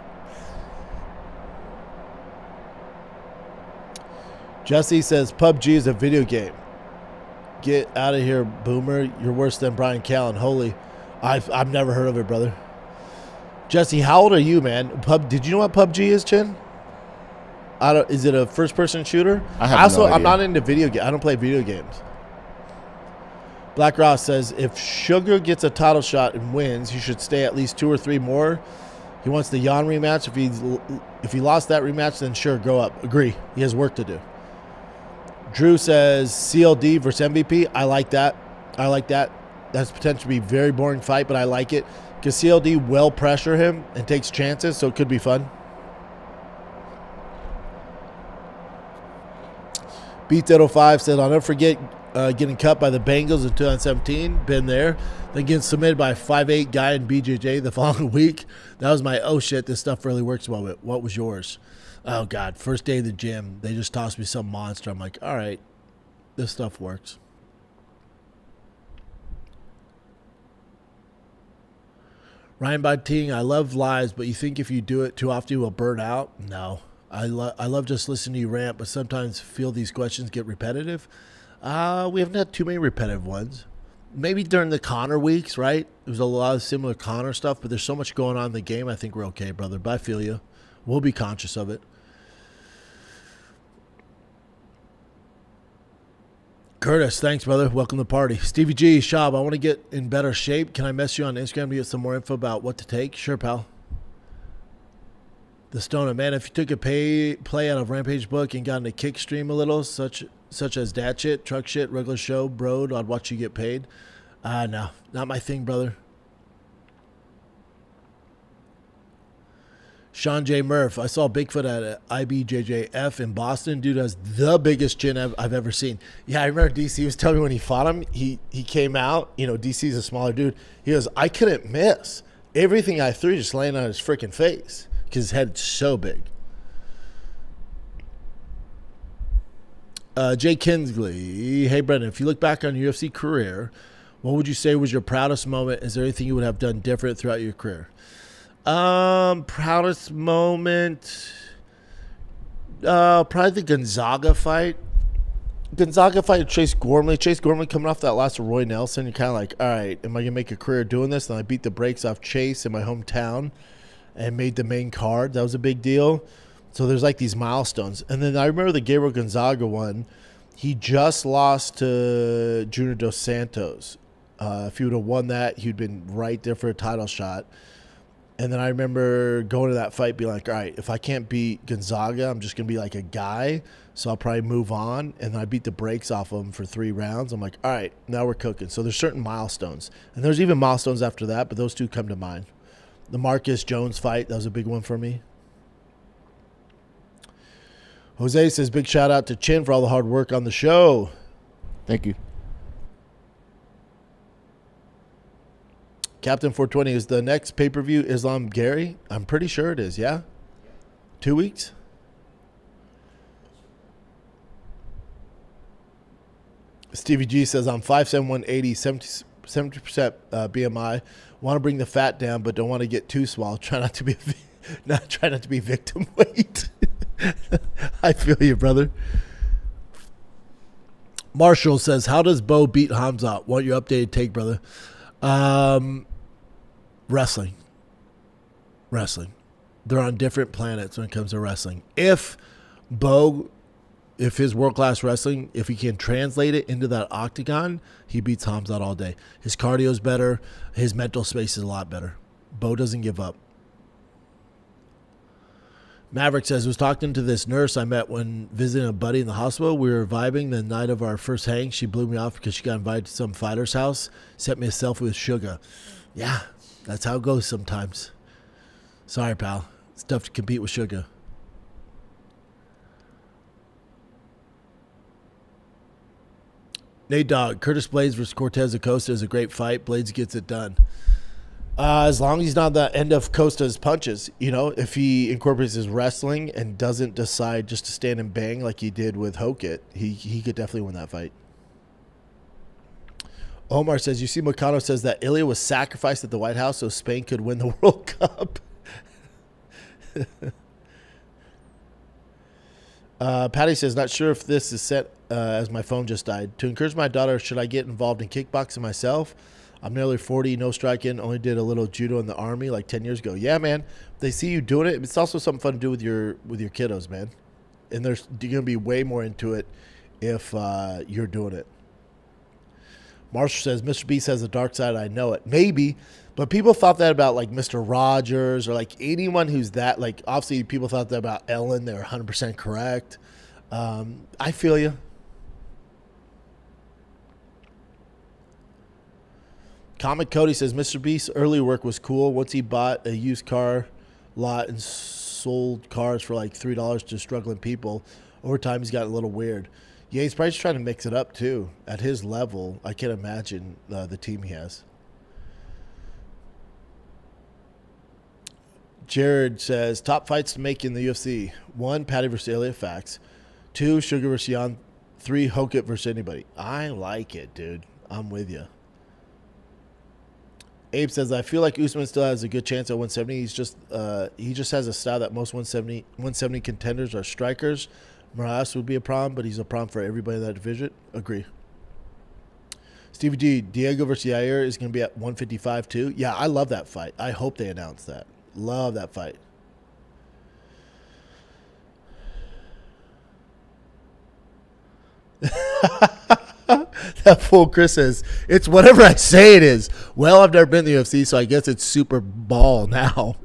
Jesse says PUBG is a video game. Get out of here, boomer. You're worse than Brian Callen. Holy. I've never heard of it, brother. Jesse, how old are you, man? Did you know what PUBG is, Chin? Is it a first-person shooter? I'm not into video games. I don't play video games. Black Ross says, if Sugar gets a title shot and wins, he should stay at least 2 or 3 more. He wants the Jan rematch. If he lost that rematch, then sure, go up. Agree. He has work to do. Drew says CLD versus MVP. I like that. That's potentially be a very boring fight, but I like it because CLD will pressure him and takes chances, so it could be fun. Beats805 said, I'll never forget getting cut by the Bengals in 2017. Been there. Then getting submitted by a 5'8 guy in BJJ the following week. That was my, oh shit, this stuff really works well. What was yours? Oh, God. First day of the gym, they just tossed me some monster. I'm like, all right, this stuff works. Ryan Bontine, I love lives, but you think if you do it too often, you will burn out? No. I love just listening to you rant, but sometimes feel these questions get repetitive. We haven't had too many repetitive ones. Maybe during the Conor weeks, right? There was a lot of similar Conor stuff, but there's so much going on in the game. I think we're okay, brother. But I feel you. We'll be conscious of it. Curtis, thanks, brother. Welcome to the party. Stevie G, Schaub, I want to get in better shape. Can I mess you on Instagram to get some more info about what to take? Sure, pal. The Stoner, man, if you took a play out of Rampage book and got into kick stream a little, such as dad shit, truck shit, regular show, broed, I'd watch you get paid. No, not my thing, brother. Sean J. Murph, I saw Bigfoot at IBJJF in Boston. Dude has the biggest chin I've ever seen. Yeah, I remember DC was telling me when he fought him, he came out, DC's a smaller dude. He goes, I couldn't miss. Everything I threw just laying on his freaking face because his head's so big. Jay Kinsley, hey, Brendan, if you look back on your UFC career, what would you say was your proudest moment? Is there anything you would have done different throughout your career? Proudest moment, probably the Gonzaga fight. Gonzaga fight with Chase Gormley. Chase Gormley coming off that loss to Roy Nelson. You're kind of like, all right, am I going to make a career doing this? And I beat the brakes off Chase in my hometown and made the main card. That was a big deal. So there's like these milestones. And then I remember the Gabriel Gonzaga one. He just lost to Junior Dos Santos. If he would have won that, he'd been right there for a title shot. And then I remember going to that fight being like, all right, if I can't beat Gonzaga, I'm just going to be like a guy. So I'll probably move on. And then I beat the brakes off of him for 3 rounds. I'm like, all right, now we're cooking. So there's certain milestones. And there's even milestones after that, but those two come to mind. The Marcus Jones fight, that was a big one for me. Jose says, big shout out to Chin for all the hard work on the show. Thank you. Captain 420, is the next pay-per-view Islam Gary? I'm pretty sure it is, yeah? 2 weeks? Stevie G says, I'm 5'7", 180, 70% BMI. Want to bring the fat down, but don't want to get too small. Try not to be victim weight. I feel you, brother. Marshall says, how does Bo beat Khamzat? Want your updated take, brother? Wrestling. They're on different planets when it comes to wrestling. If his world-class wrestling, if he can translate it into that octagon, he beats Khamzat all day. His cardio's better. His mental space is a lot better. Bo doesn't give up. Maverick says, was talking to this nurse I met when visiting a buddy in the hospital. We were vibing the night of our first hang. She blew me off because she got invited to some fighter's house. Sent me a selfie with Sugar. Yeah, that's how it goes sometimes. Sorry, pal. It's tough to compete with Sugar. Nate Dogg, Curtis Blades versus Cortez Acosta is a great fight. Blades gets it done. As long as he's not the end of Costa's punches, if he incorporates his wrestling and doesn't decide just to stand and bang like he did with Hokit, he could definitely win that fight. Omar says, you see Makhachev says that Ilya was sacrificed at the White House so Spain could win the World Cup. Patty says, not sure if this is set as my phone just died. To encourage my daughter, should I get involved in kickboxing myself? I'm nearly 40, no striking, only did a little judo in the Army like 10 years ago. Yeah, man. They see you doing it. It's also something fun to do with your kiddos, man. And you're going to be way more into it if you're doing it. Marshall says, MrBeast has a dark side. I know it. Maybe. But people thought that about, like, Mr. Rogers or, like, anyone who's that. Like, obviously, people thought that about Ellen. They're 100% correct. I feel you. Comic Cody says, MrBeast's early work was cool. Once he bought a used car lot and sold cars for like $3 to struggling people, over time he's gotten a little weird. Yeah, he's probably just trying to mix it up too. At his level, I can't imagine the team he has. Jared says, top fights to make in the UFC. 1, Paddy versus Ilya, facts. 2, Sugar versus Jan. 3, Hokit versus anybody. I like it, dude. I'm with you. Abe says, I feel like Usman still has a good chance at 170. He just has a style that most 170 contenders are strikers. Moraes would be a problem, but he's a problem for everybody in that division. Agree. Stevie G, Diego versus Yair is going to be at 155 too. Yeah, I love that fight. I hope they announce that. Love that fight. That fool Chris says, it's whatever I say it is. Well, I've never been in the UFC, so I guess it's Super Ball now.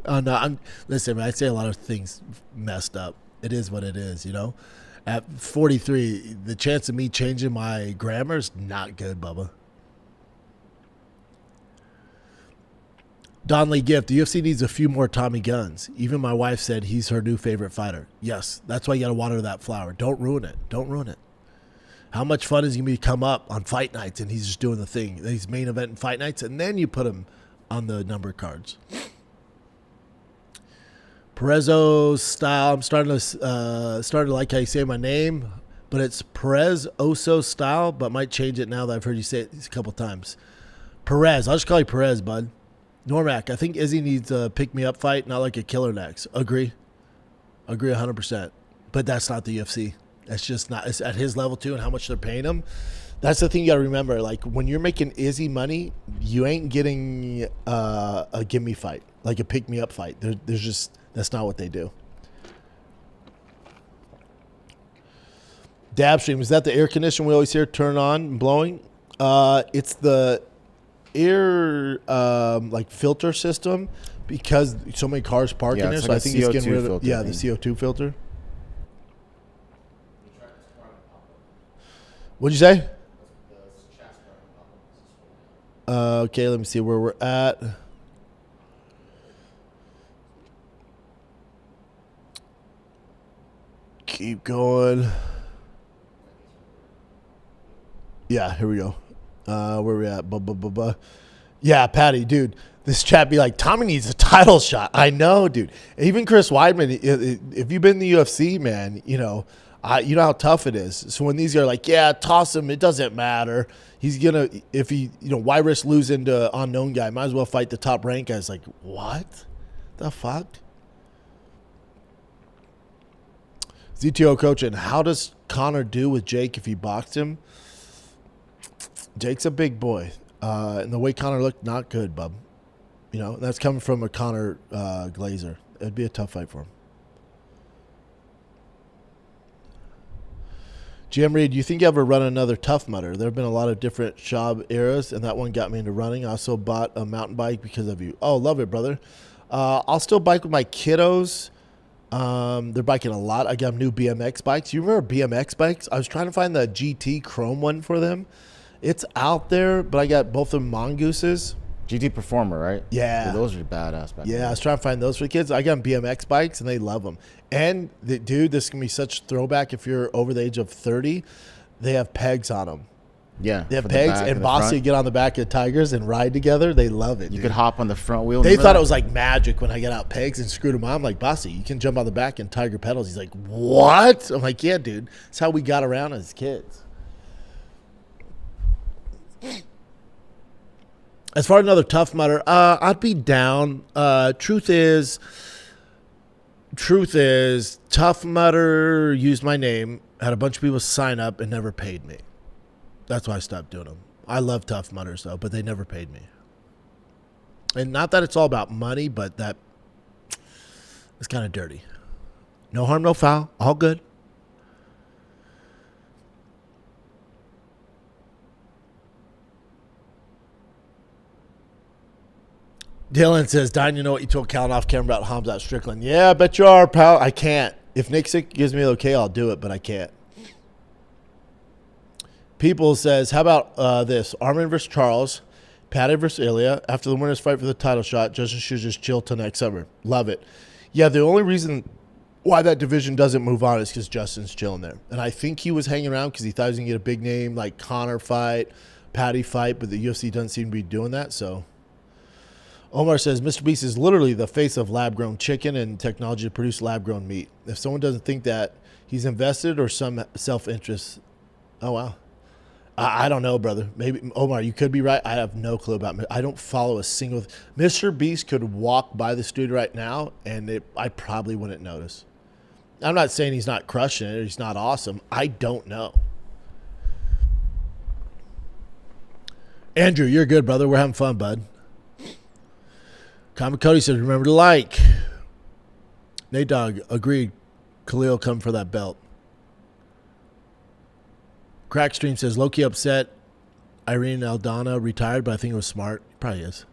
Listen, man, I say a lot of things messed up. It is what it is, At 43, the chance of me changing my grammar is not good, Bubba. Don Lee Gift, the UFC needs a few more Tommy Guns. Even my wife said he's her new favorite fighter. Yes, that's why you got to water that flower. Don't ruin it. Don't ruin it. How much fun is he going to come up on fight nights and he's just doing the thing? He's main event and fight nights, and then you put him on the number cards. Perezzo style. I'm starting to like how you say my name, but it's Perez Oso style, but might change it now that I've heard you say it a couple times. Perez. I'll just call you Perez, bud. Normac, I think Izzy needs a pick-me-up fight, not like a killer next. Agree 100%. But that's not the UFC. That's just not. It's at his level too, and how much they're paying him. That's the thing you got to remember. Like when you're making Izzy money, you ain't getting a gimme fight, like a pick me up fight. There's just that's not what they do. Dab stream, is that the air conditioner we always hear turn on and blowing? It's the air like filter system because so many cars park in there. It's So like I think it's getting rid of filter the thing. CO2 filter. What'd you say? Okay, let me see where we're at. Keep going. Yeah, here we go. Where we at? Yeah, Patty, dude. This chat be like, Tommy needs a title shot. I know, dude. Even Chris Weidman, if you've been in the UFC, man, you know how tough it is. So when these guys are like, yeah, toss him, it doesn't matter. He's gonna, if he, why risk losing to unknown guy? Might as well fight the top ranked guys. Like, what the fuck? ZTO coaching, how does Conor do with Jake if he boxed him? Jake's a big boy. And the way Conor looked, not good, bub. That's coming from a Conor Glazer. It'd be a tough fight for him. GM Reed, do you think you ever run another Tough Mudder? There have been a lot of different Schaub eras, and that one got me into running. I also bought a mountain bike because of you. Oh, love it, brother. I'll still bike with my kiddos. They're biking a lot. I got new BMX bikes. You remember BMX bikes? I was trying to find the GT Chrome one for them. It's out there, but I got both of them Mongooses. GT Performer, right? Yeah. Those are badass back then. I was trying to find those for the kids. I got them BMX bikes, and they love them. And, dude, this is going to be such a throwback if you're over the age of 30. They have pegs on them. Yeah. They have pegs, and Bossy get on the back of Tigers and ride together. They love it. You could hop on the front wheel. They thought it was like magic when I got out pegs and screwed them on. I'm like, Bossy, you can jump on the back and Tiger pedals. He's like, what? I'm like, yeah, dude. That's how we got around as kids. As far as another Tough Mudder, I'd be down. Truth is, Tough Mudder used my name, had a bunch of people sign up, and never paid me. That's why I stopped doing them. I love Tough Mudders, though, but they never paid me. And not that it's all about money, but that it's kind of dirty. No harm, no foul. All good. Dylan says, Don, you know what you told Callan off camera about Khamzat Strickland? Yeah, I bet you are, pal. I can't. If Nick Sick gives me the okay, I'll do it, but I can't. People says, how about this? Armin versus Charles, Paddy versus Ilya. After the winners fight for the title shot, Justin should just chill till next summer. Love it. Yeah, the only reason why that division doesn't move on is because Justin's chilling there. And I think he was hanging around because he thought he was going to get a big name like Conor fight, Paddy fight, but the UFC doesn't seem to be doing that, so... Omar says, MrBeast is literally the face of lab-grown chicken and technology to produce lab-grown meat. If someone doesn't think that, he's invested or some self-interest. Oh, wow. I don't know, brother. Maybe, Omar, you could be right. I have no clue about it. I don't follow a single... MrBeast could walk by the studio right now, and I probably wouldn't notice. I'm not saying he's not crushing it or he's not awesome. I don't know. Andrew, you're good, brother. We're having fun, bud. Common Cody says, remember to like. Nate Dogg, agreed. Khalil come for that belt. Crackstream says, low-key upset. Irene Aldana retired, but I think it was smart. He probably is.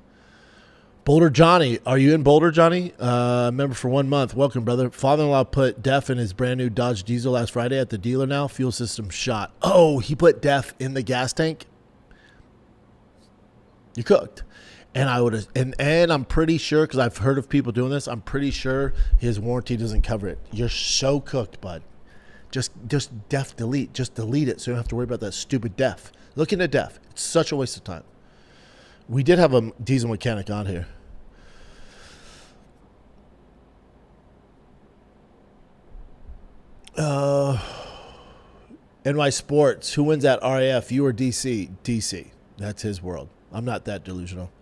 Boulder Johnny. Are you in Boulder, Johnny? Member for 1 month. Welcome, brother. Father-in-law put Def in his brand new Dodge Diesel last Friday at the dealer now. Fuel system shot. Oh, he put Def in the gas tank? You cooked. And I would have, and I'm pretty sure, because I've heard of people doing this, I'm pretty sure his warranty doesn't cover it. You're so cooked, bud. Just def delete. Just delete it so you don't have to worry about that stupid def. Look into def. It's such a waste of time. We did have a diesel mechanic on here. NY Sports. Who wins at RAF? You or DC? DC. That's his world. I'm not that delusional.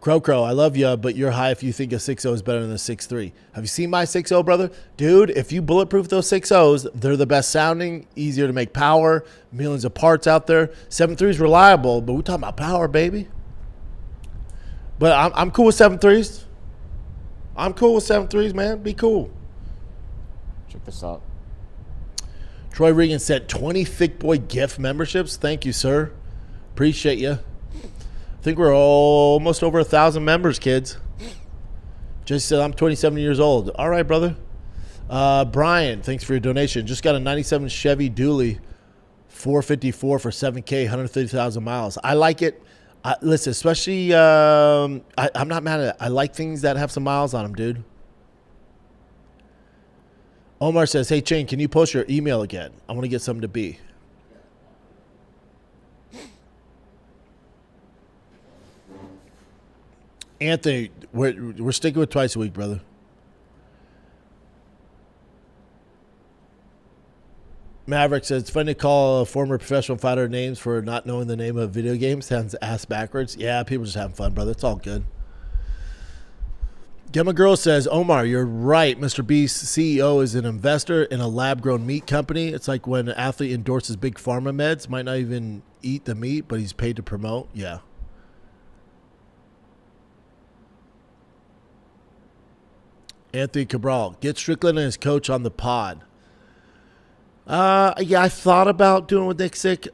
Crow, I love you, but you're high if you think a 6.0 is better than a 6.3. Have you seen my 6.0, brother? Dude, if you bulletproof those 6.0s, they're the best sounding, easier to make power, millions of parts out there. 7.3 is reliable, but we're talking about power, baby. But I'm cool with 7.3s. I'm cool with 7.3s, man. Be cool. Check this out. Troy Regan sent 20 Thick Boy gift memberships. Thank you, sir. Appreciate you. I think we're almost over 1,000 members, kids. Just said I'm 27 years old. All right, brother. Brian, thanks for your donation. Just got a 97 Chevy Dually, 454 for 7K, 130,000 miles. I like it. Listen, especially, I'm not mad at it. I like things that have some miles on them, dude. Omar says, hey, Chain, can you post your email again? I want to get something to be. Anthony, we're sticking with twice a week, brother. Maverick says, it's funny to call a former professional fighter names for not knowing the name of video games. Sounds ass backwards. Yeah, people just having fun, brother. It's all good. Gemma Girl says, Omar, you're right. MrBeast CEO is an investor in a lab-grown meat company. It's like when an athlete endorses big pharma meds, might not even eat the meat, but he's paid to promote. Yeah. Anthony Cabral, get Strickland and his coach on the pod. Yeah, I thought about doing it with Nick Sick.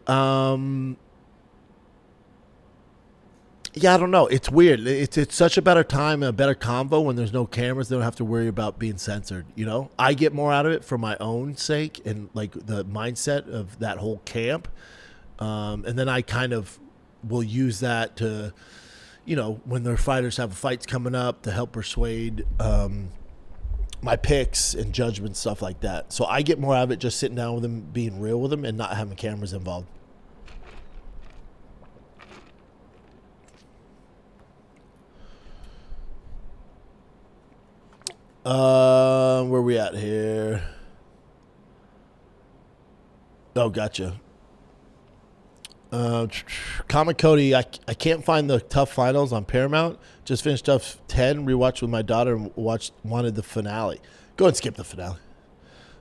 Yeah, I don't know. It's weird. It's such a better time and a better convo when there's no cameras. They don't have to worry about being censored, you know? I get more out of it for my own sake and, like, the mindset of that whole camp. And then I kind of will use that to, you know, when their fighters have fights coming up to help persuade my picks and judgment, stuff like that. So I get more out of it just sitting down with them, being real with them, and not having cameras involved. Where we at here? Oh, gotcha. Comic Cody, I can't find the Tough Finals on Paramount. Just finished Tough 10, rewatched with my daughter, and wanted the finale. Go and skip the finale.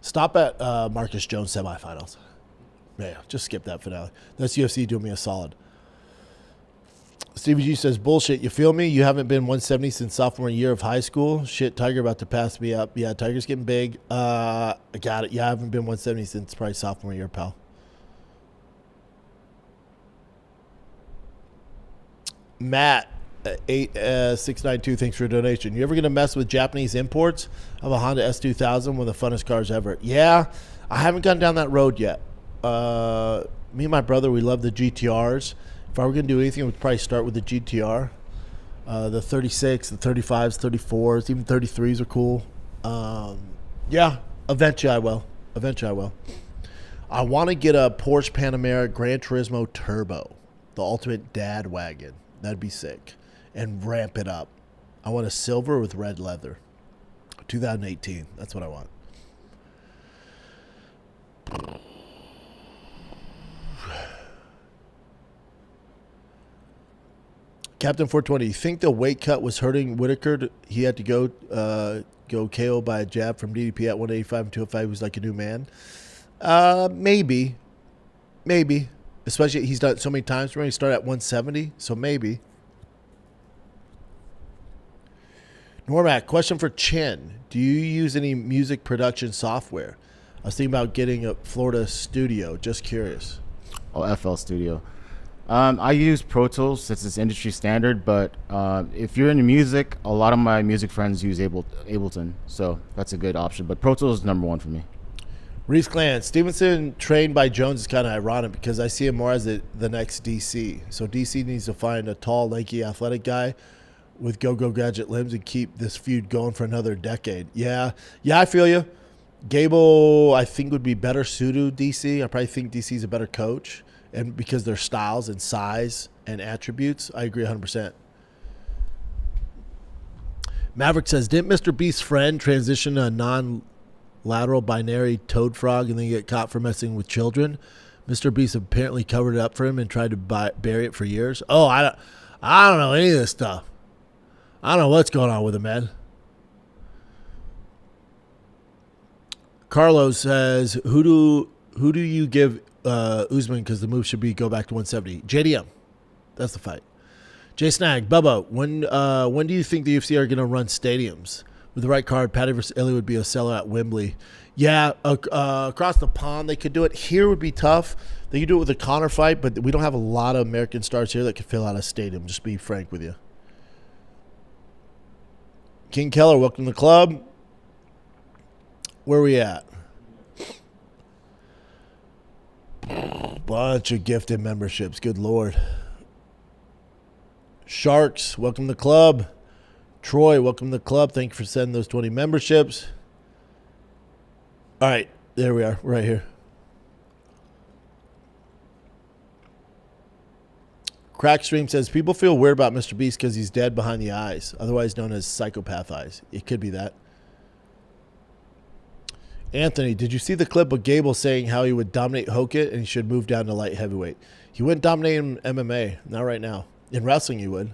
Stop at Marcus Jones semifinals. Yeah, just skip that finale. That's UFC doing me a solid. Stevie G says, bullshit, you feel me? You haven't been 170 since sophomore year of high school? Shit, Tiger about to pass me up. Yeah, Tiger's getting big. I got it. Yeah, I haven't been 170 since probably sophomore year, pal. Matt, 8692, thanks for your donation. You ever going to mess with Japanese imports? I have a Honda S2000, one of the funnest cars ever. Yeah, I haven't gone down that road yet. Me and my brother, we love the GTRs. If I were going to do anything, we'd probably start with the GTR. The 36, the 35s, 34s, even 33s are cool. Yeah, eventually I will. I want to get a Porsche Panamera Gran Turismo Turbo, the ultimate dad wagon. That'd be sick. And ramp it up. I want a silver with red leather. 2018. That's what I want. Captain 420, you think the weight cut was hurting Whitaker? He had to go KO by a jab from DDP at 185 and 205. He was like a new man. Maybe. Especially he's done it so many times. Remember, he started at 170, so maybe. Normac, question for Chin. Do you use any music production software? I was thinking about getting a Florida studio. Just curious. Oh, FL Studio. I use Pro Tools since it's industry standard, but if you're into music, a lot of my music friends use Ableton, so that's a good option. But Pro Tools is number one for me. Reese Clan, Stevenson trained by Jones is kind of ironic because I see him more as the next DC. So DC needs to find a tall, lanky, athletic guy with go-go gadget limbs and keep this feud going for another decade. Yeah, I feel you. Gable, I think, would be better suited DC. I probably think DC's a better coach. And because their styles and size and attributes, I agree 100%. Maverick says, didn't MrBeast's friend transition to a non-lateral binary toad frog and then get caught for messing with children? MrBeast apparently covered it up for him and tried to bury it for years. Oh, I don't know any of this stuff. I don't know what's going on with him, man. Carlos says, who do you give Usman, because the move should be go back to 170. JDM, that's the fight. Jay Snag, Bubba, when do you think the UFC are going to run stadiums? With the right card, Paddy versus Illy would be a sellout at Wembley. Yeah, across the pond they could do it. Here would be tough. They could do it with a Conor fight, but we don't have a lot of American stars here that could fill out a stadium, just be frank with you. King Keller, welcome to the club. Where are we at? Bunch of gifted memberships. Good Lord. Sharks, welcome to the club. Troy, welcome to the club. Thank you for sending those 20 memberships. All right, there we are, right here. Crackstream says, people feel weird about MrBeast because he's dead behind the eyes, otherwise known as psychopath eyes. It could be that. Anthony, did you see the clip of Gable saying how he would dominate Hokit and he should move down to light heavyweight? He wouldn't dominate in MMA, not right now. In wrestling, he would.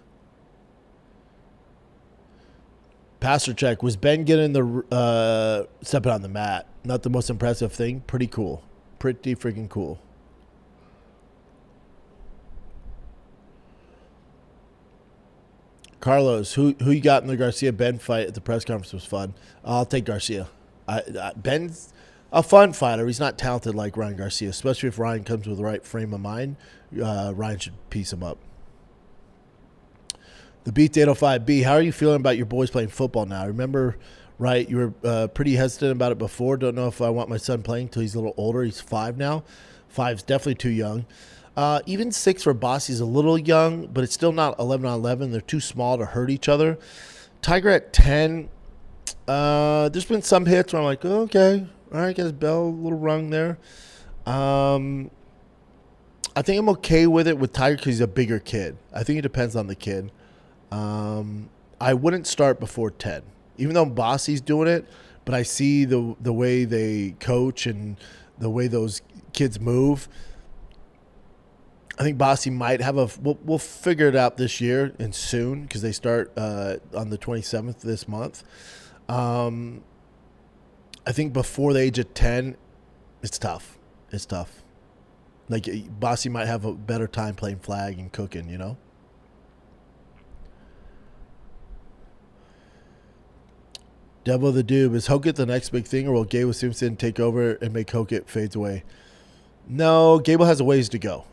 Pastor check. Was Ben getting the stepping on the mat? Not the most impressive thing. Pretty cool. Pretty freaking cool. Carlos, who you got in the Garcia-Ben fight at the press conference was fun. I'll take Garcia. Ben's a fun fighter. He's not talented like Ryan Garcia, especially if Ryan comes with the right frame of mind. Ryan should piece him up. The Beat 805B, how are you feeling about your boys playing football now? Remember, right, you were pretty hesitant about it before. Don't know if I want my son playing until he's a little older. He's 5 now. 5's definitely too young. Even 6 for Bossy is a little young, but it's still not 11 on 11. They're too small to hurt each other. Tiger at 10, there's been some hits where I'm like, oh, okay, all right, guys, bell, a little rung there. I think I'm okay with it with Tiger because he's a bigger kid. I think it depends on the kid. I wouldn't start before 10, even though Bossy's doing it, but I see the way they coach and the way those kids move. I think Bossy might have we'll figure it out this year and soon because they start on the 27th this month. I think before the age of 10, it's tough. It's tough. Like, Bossy might have a better time playing flag and cooking, you know? Devil the Doob, is Hokit the next big thing, or will Gable Simpson take over and make Hokit fades away? No, Gable has a ways to go.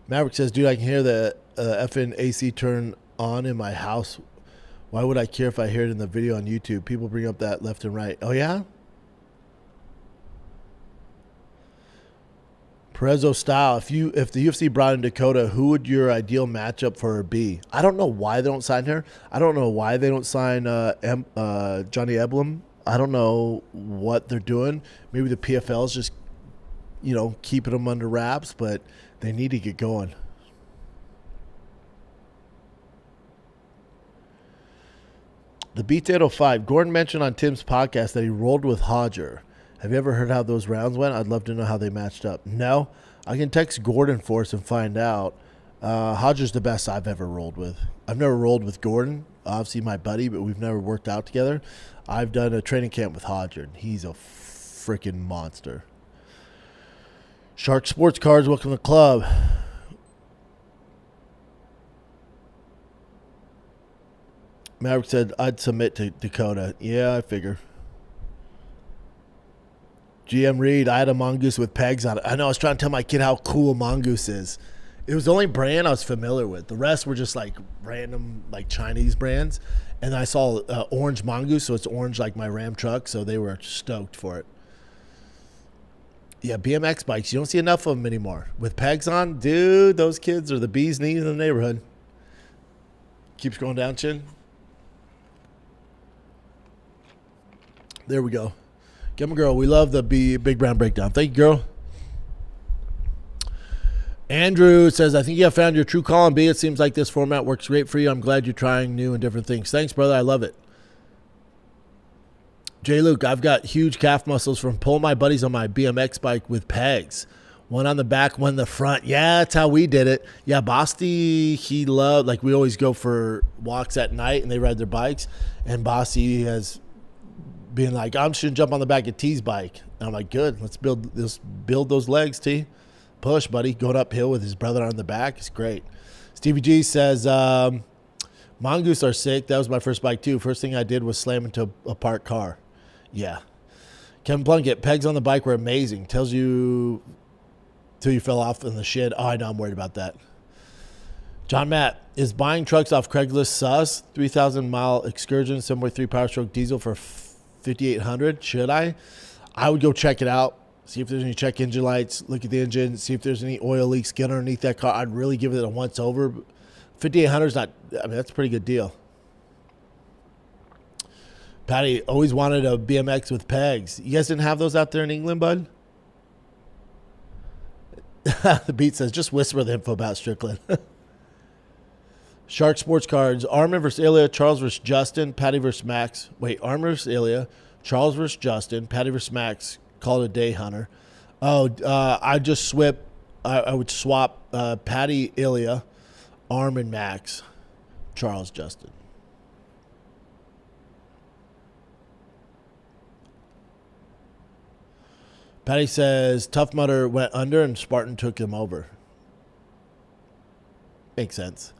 Maverick says, dude, I can hear the effing AC turn on in my house. Why would I care if I hear it in the video on YouTube? People bring up that left and right. Oh, yeah? Perezzo style. If the UFC brought in Dakota, who would your ideal matchup for her be? I don't know why they don't sign her. I don't know why they don't sign Johnny Eblam. I don't know what they're doing. Maybe the PFL's just, keeping them under wraps, but they need to get going. The Beat 805. Gordon mentioned on Tim's podcast that he rolled with Hodger. Have you ever heard how those rounds went? I'd love to know how they matched up. No. I can text Gordon for us and find out. Hodger's the best I've ever rolled with. I've never rolled with Gordon, obviously my buddy, but we've never worked out together. I've done a training camp with Hodger, and he's a freaking monster. Shark Sports Cards, welcome to the club. Maverick said, I'd submit to Dakota. Yeah, I figure. GM Reed, I had a mongoose with pegs on it. I know, I was trying to tell my kid how cool a mongoose is. It was the only brand I was familiar with. The rest were just like random like Chinese brands. And I saw orange mongoose, so it's orange like my Ram truck, so they were stoked for it. Yeah, BMX bikes, you don't see enough of them anymore. With pegs on, dude, those kids are the bee's knees in the neighborhood. Keeps going down, Chin. There we go. Get my girl. We love the Big Brown Breakdown. Thank you, girl. Andrew says, I think you have found your true call, and B, it seems like this format works great for you. I'm glad you're trying new and different things. Thanks, brother. I love it. J. Luke, I've got huge calf muscles from pulling my buddies on my BMX bike with pegs. One on the back, one in the front. Yeah, that's how we did it. Yeah, Basti, he loved, like we always go for walks at night, and they ride their bikes. And Basti has being like, I'm just going to jump on the back of T's bike. And I'm like, good, let's build those legs, T. Push, buddy. Going uphill with his brother on the back is great. Stevie G says, Mongoose are sick. That was my first bike, too. First thing I did was slam into a parked car. Yeah. Kevin Plunkett, pegs on the bike were amazing. Tells you till you fell off in the shit. Oh, I know. I'm worried about that. John Matt, is buying trucks off Craigslist sus? 3,000-mile excursion, 7.3 power stroke diesel for $5,800. Should I? I would go check it out. See if there's any check engine lights. Look at the engine. See if there's any oil leaks. Get underneath that car. I'd really give it a once over. $5,800 is not. I mean, that's a pretty good deal. Patty always wanted a BMX with pegs. You guys didn't have those out there in England, bud? The beat says, just whisper the info about Strickland. Shark Sports Cards. Armin versus Ilya. Charles versus Justin. Patty versus Max. Wait, Armin versus Ilya. Charles versus Justin. Patty versus Max. Call it a day, Hunter. Oh, I just swap. I would swap Patty, Ilya, Armin, Max, Charles, Justin. Patty says Tough Mudder went under and Spartan took him over. Makes sense.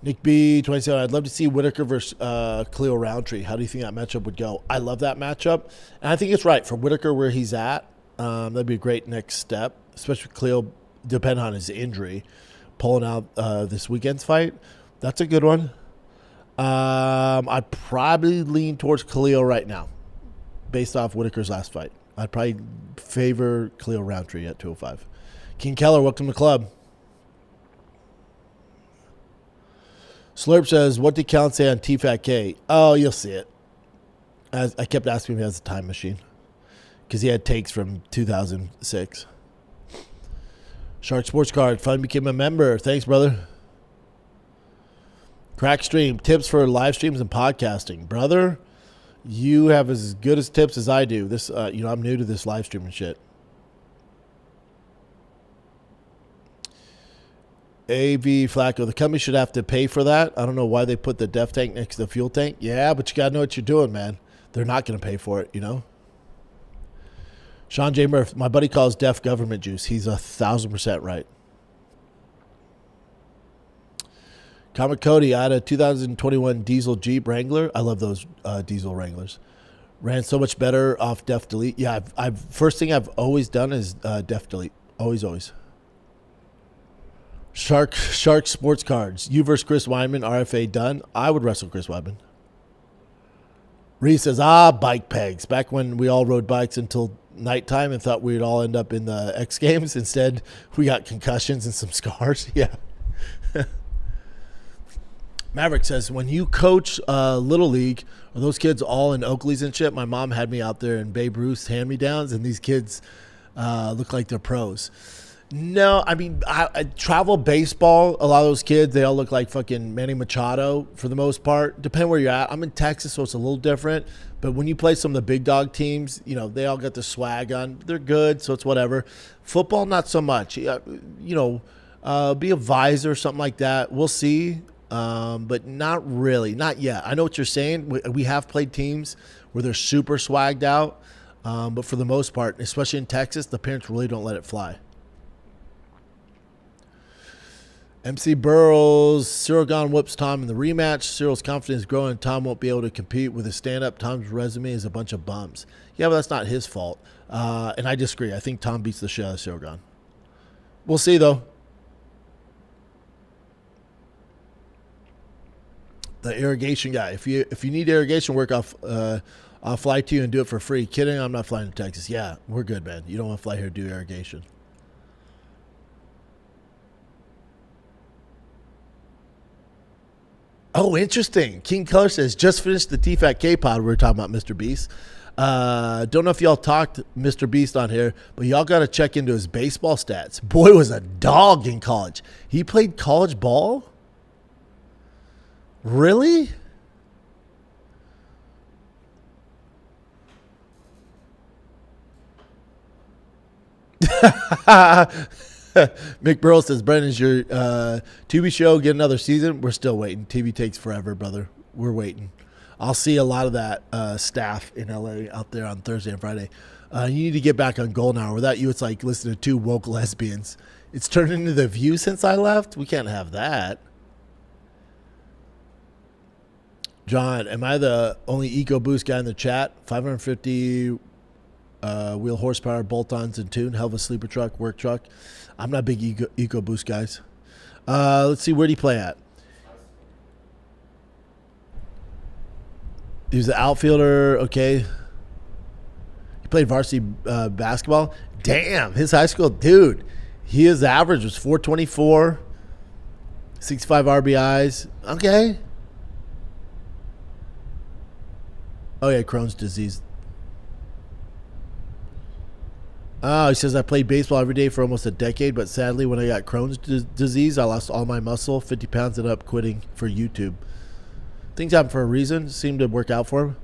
Nick B, 27. I'd love to see Whitaker versus Khalil Roundtree. How do you think that matchup would go? I love that matchup. And I think it's right. For Whitaker, where he's at, that'd be a great next step, especially Khalil, depending on his injury, pulling out this weekend's fight. That's a good one. I'd probably lean towards Khalil right now, based off Whitaker's last fight. I'd probably favor Khalil Roundtree at 205. King Keller, welcome to the club. Slurp says, what did Count say on TFAT-K? Oh, you'll see it. As I kept asking him if he has a time machine because he had takes from 2006. Shark Sports Card, fun became a member. Thanks, brother. Crack Stream, tips for live streams and podcasting. Brother, you have as good as tips as I do. This, I'm new to this live streaming shit. AV Flacco, the company should have to pay for that. I don't know why they put the def tank next to the fuel tank. Yeah, but you got to know what you're doing, man. They're not going to pay for it, you know? Sean J. Murph, my buddy calls def government juice. He's 1,000% right. Comic Cody, I had a 2021 diesel Jeep Wrangler. I love those diesel Wranglers. Ran so much better off def delete. Yeah, I've first thing I've always done is def delete. Always. Shark Sports Cards. You versus Chris Weidman, RFA done. I would wrestle Chris Weidman. Reese says, bike pegs. Back when we all rode bikes until nighttime and thought we'd all end up in the X Games. Instead, we got concussions and some scars. Yeah. Maverick says, when you coach Little League, are those kids all in Oakleys and shit? My mom had me out there in Babe Ruth's hand-me-downs, and these kids look like they're pros. No, I mean, I travel baseball. A lot of those kids, they all look like fucking Manny Machado for the most part. Depending where you're at. I'm in Texas, so it's a little different. But when you play some of the big dog teams, you know, they all got the swag on. They're good, so it's whatever. Football, not so much. Be a visor, something like that. We'll see, but not really. Not yet. I know what you're saying. We have played teams where they're super swagged out. But for the most part, especially in Texas, the parents really don't let it fly. MC Burrows, Cyril Gone whoops Tom in the rematch. Cyril's confidence is growing. Tom won't be able to compete with his stand-up. Tom's resume is a bunch of bums. Yeah, but that's not his fault. And I disagree. I think Tom beats the shit out of Cyril Gone. We'll see, though. The irrigation guy. If you need irrigation work, I'll fly to you and do it for free. Kidding, I'm not flying to Texas. Yeah, we're good, man. You don't want to fly here to do irrigation. Oh, interesting. King Color says, just finished the TFAT-K pod. We were talking about MrBeast. Don't know if y'all talked MrBeast on here, but y'all got to check into his baseball stats. Boy was a dog in college. He played college ball? Really? Mick Burrow says, Brendan's your TV show. Get another season. We're still waiting. TV takes forever, brother. We're waiting. I'll see a lot of that staff in LA out there on Thursday and Friday. You need to get back on Golden Hour. Without you, it's like listening to two woke lesbians. It's turned into The View since I left? We can't have that. John, am I the only EcoBoost guy in the chat? 550 wheel horsepower, bolt-ons and tune. Hell of a sleeper truck, work truck. I'm not big EcoBoost guys. Let's see, where do you play at? He was the outfielder, okay. He played varsity basketball. Damn, his high school, dude. His average was 424, 65 RBIs. Okay. Oh, yeah, Crohn's disease. Oh, he says, I played baseball every day for almost a decade, but sadly, when I got Crohn's disease, I lost all my muscle, 50 pounds, and ended up quitting for YouTube. Things happen for a reason. Seemed to work out for him.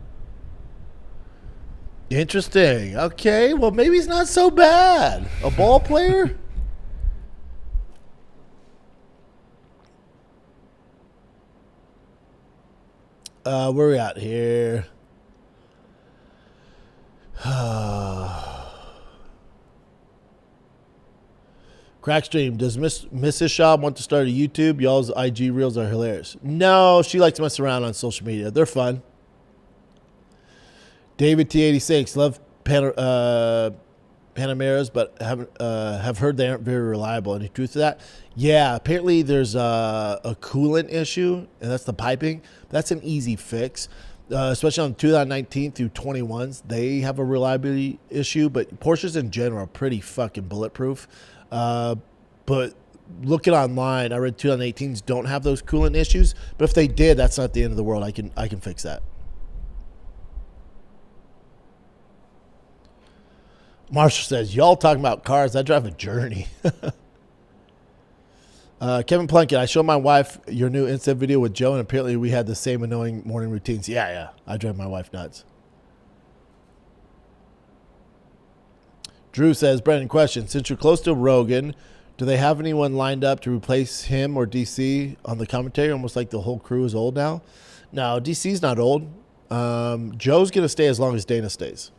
Interesting. Okay, well, maybe he's not so bad. A ball player? Where are we at here? Crackstream, does Mrs. Schaub want to start a YouTube? Y'all's IG reels are hilarious. No, she likes to mess around on social media. They're fun. David T86, love Panameras, but have heard they aren't very reliable. Any truth to that? Yeah, apparently there's a coolant issue, and that's the piping. That's an easy fix, especially on 2019 through 21s. They have a reliability issue, but Porsches in general are pretty fucking bulletproof. But looking online, I read 2018s don't have those coolant issues. But if they did, that's not the end of the world. I can fix that. Marshall says, y'all talking about cars. I drive a Journey. Kevin Plunkett, I showed my wife your new Insta video with Joe, and apparently we had the same annoying morning routines. Yeah. I drive my wife nuts. Drew says, Brendan, question. Since you're close to Rogan, do they have anyone lined up to replace him or DC on the commentary? Almost like the whole crew is old now. No, DC's not old. Joe's going to stay as long as Dana stays.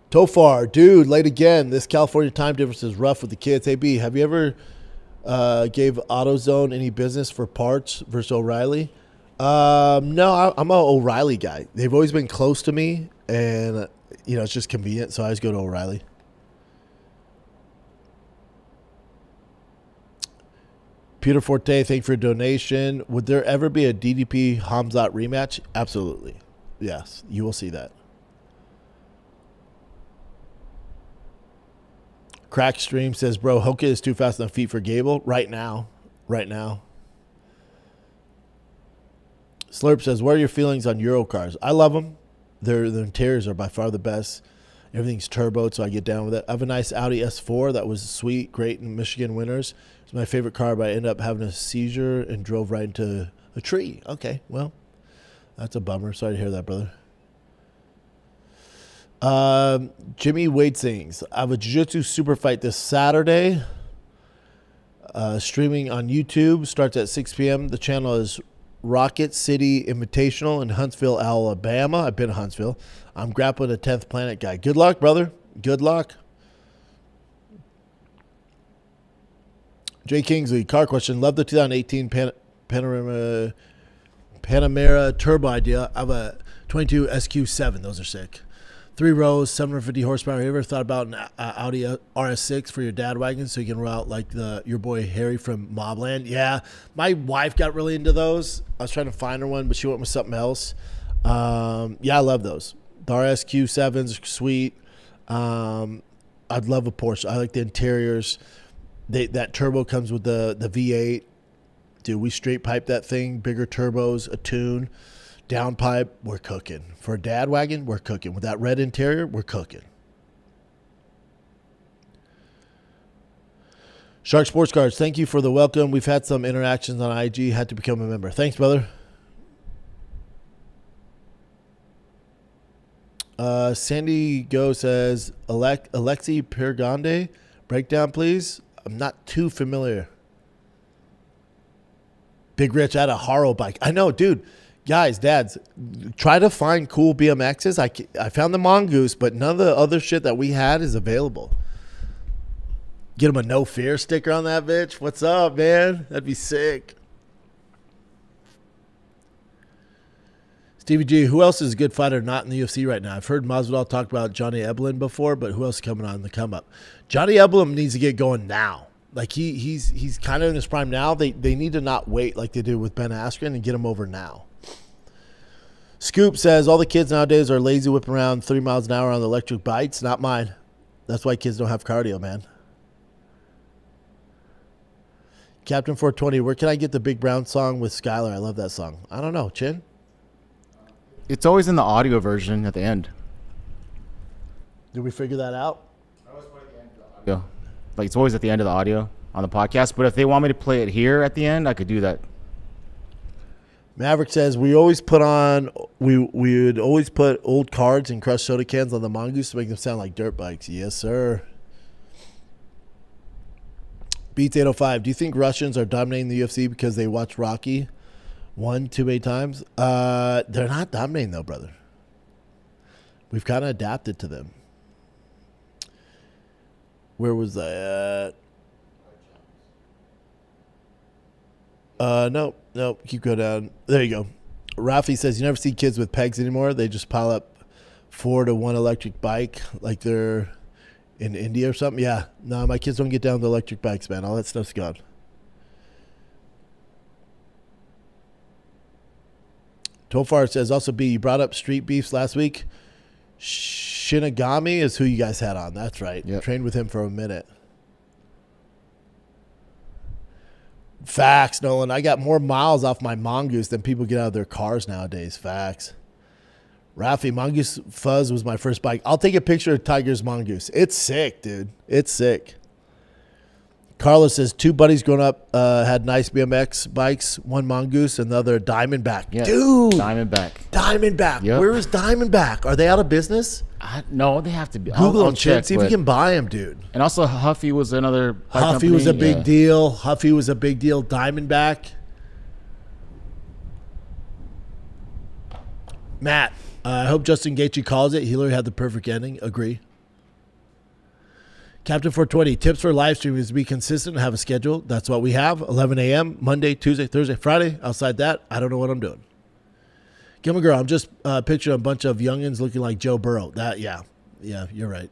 Tofar, dude, late again. This California time difference is rough with the kids. Hey, B, have you ever gave AutoZone any business for parts versus O'Reilly? No, I'm an O'Reilly guy. They've always been close to me, and it's just convenient, so I always go to O'Reilly. Peter Forte, thank you for a donation. Would there ever be a DDP Khamzat rematch? Absolutely. Yes, you will see that. Crackstream says, bro, Hoka is too fast on the feet for Gable. Right now. Slurp says, what are your feelings on Euro cars? I love them. Their interiors are by far the best. Everything's turboed, so I get down with it. I have a nice Audi S4 that was sweet, great in Michigan winters. It's my favorite car, but I ended up having a seizure and drove right into a tree. Okay, well, that's a bummer. Sorry to hear that, brother. Jimmy Wade sings, I have a jiu-jitsu super fight this Saturday. Streaming on YouTube. Starts at 6 p.m. The channel is Rocket City Invitational in Huntsville, Alabama. I've been to Huntsville. I'm grappling a 10th Planet guy. Good luck, brother. Good luck. Jay Kingsley, car question. Love the 2018 Panamera turbo idea. I have a 22 SQ7. Those are sick. 3 rows, 750 horsepower. Have you ever thought about an Audi RS6 for your dad wagon so you can route like your boy Harry from Mobland? Yeah, my wife got really into those. I was trying to find her one, but she went with something else. Yeah, I love those. The RSQ7s are sweet. I'd love a Porsche. I like the interiors. That turbo comes with the V8. Dude, we straight pipe that thing. Bigger turbos, a tune. Downpipe, we're cooking. For a dad wagon, we're cooking. With that red interior, we're cooking. Shark Sports Cards, thank you for the welcome. We've had some interactions on IG. Had to become a member. Thanks, brother. Sandy Go says, Alexi Pergande, breakdown, please. I'm not too familiar. Big Rich, I had a Haro bike. I know, dude. Guys, dads, try to find cool BMXs. I found the Mongoose, but none of the other shit that we had is available. Get them a no fear sticker on that bitch. What's up, man? That'd be sick. Stevie G, who else is a good fighter not in the UFC right now? I've heard Masvidal talk about Johnny Eblen before, but who else is coming on the come up? Johnny Eblen needs to get going now. Like he's kind of in his prime now. They need to not wait like they did with Ben Askren and get him over now. Scoop says all the kids nowadays are lazy whipping around 3 miles an hour on the electric bikes. Not mine. That's why kids don't have cardio, man. Captain 420, where can I get the Big Brown song with Skylar? I love that song. I don't know. Chin? It's always in the audio version at the end. Did we figure that out? Yeah. Like it's always at the end of the audio on the podcast. But if they want me to play it here at the end, I could do that. Maverick says we would always put old cards and crushed soda cans on the Mongoose to make them sound like dirt bikes. Yes, sir. Beats 805. Do you think Russians are dominating the UFC because they watch Rocky 1 too many times? They're not dominating though, brother. We've kind of adapted to them. Where was I at? Nope. Keep going down. There you go. Rafi says you never see kids with pegs anymore. They just pile up 4 to 1 electric bike like they're in India or something. Yeah. No, my kids don't get down the electric bikes, man. All that stuff's gone. Tofar says also B, you brought up street beefs last week. Shinigami is who you guys had on. That's right. Yep. Trained with him for a minute. Facts, Nolan. I got more miles off my Mongoose than people get out of their cars nowadays. Facts. Rafi, Mongoose Fuzz was my first bike. I'll take a picture of Tiger's Mongoose. It's sick, dude. It's sick. Carlos says 2 buddies growing up had nice BMX bikes. One Mongoose and the other Diamondback. Yeah. Dude. Diamondback. Yep. Where is Diamondback? Are they out of business? No, they have to be. Google I'll them, check. see if you can buy them, dude. And also Huffy was another bike Huffy company. was a big deal. Diamondback. Matt, I hope Justin Gaethje calls it. He literally had the perfect ending. Agree. Captain 420, tips for live stream is to be consistent and have a schedule. That's what we have. 11 a.m., Monday, Tuesday, Thursday, Friday. Outside that, I don't know what I'm doing. Gilman Girl, I'm just picturing a bunch of youngins looking like Joe Burrow. Yeah, you're right.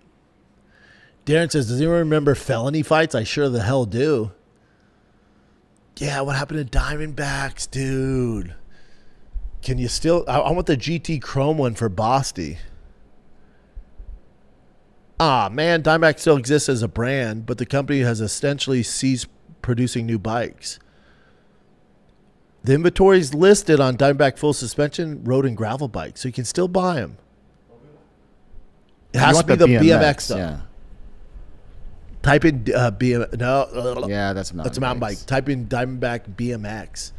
Darren says, does anyone remember felony fights? I sure the hell do. Yeah, what happened to Diamondbacks, dude? Can you still... I want the GT Chrome one for Bosty. Man, Diamondback still exists as a brand, but the company has essentially ceased producing new bikes. The inventory is listed on Diamondback full suspension, road and gravel bikes, so you can still buy them. It has to be the BMX stuff. Yeah. Type in BMX. No. Yeah, that's a mountain bike. Type in Diamondback BMX.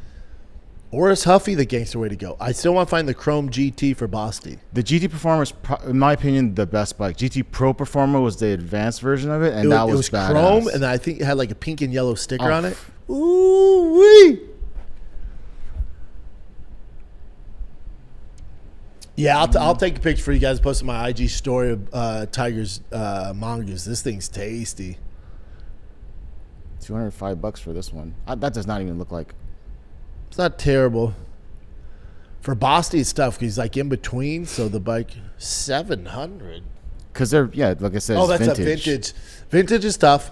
Or is Huffy the gangster way to go? I still want to find the Chrome GT for Bosty. The GT Performer is, in my opinion, the best bike. GT Pro Performer was the advanced version of it, and that was badass. Chrome, and I think it had like a pink and yellow sticker on it. Ooh-wee! Yeah, I'll take a picture for you guys. Post my IG story of Tiger's Mongoose. This thing's tasty. $205 for this one. That does not even look like. It's not terrible. For Bosty, it's tough because he's like in between. So the bike, $700. Because they're, like I said, that's vintage. a vintage. Vintage is tough.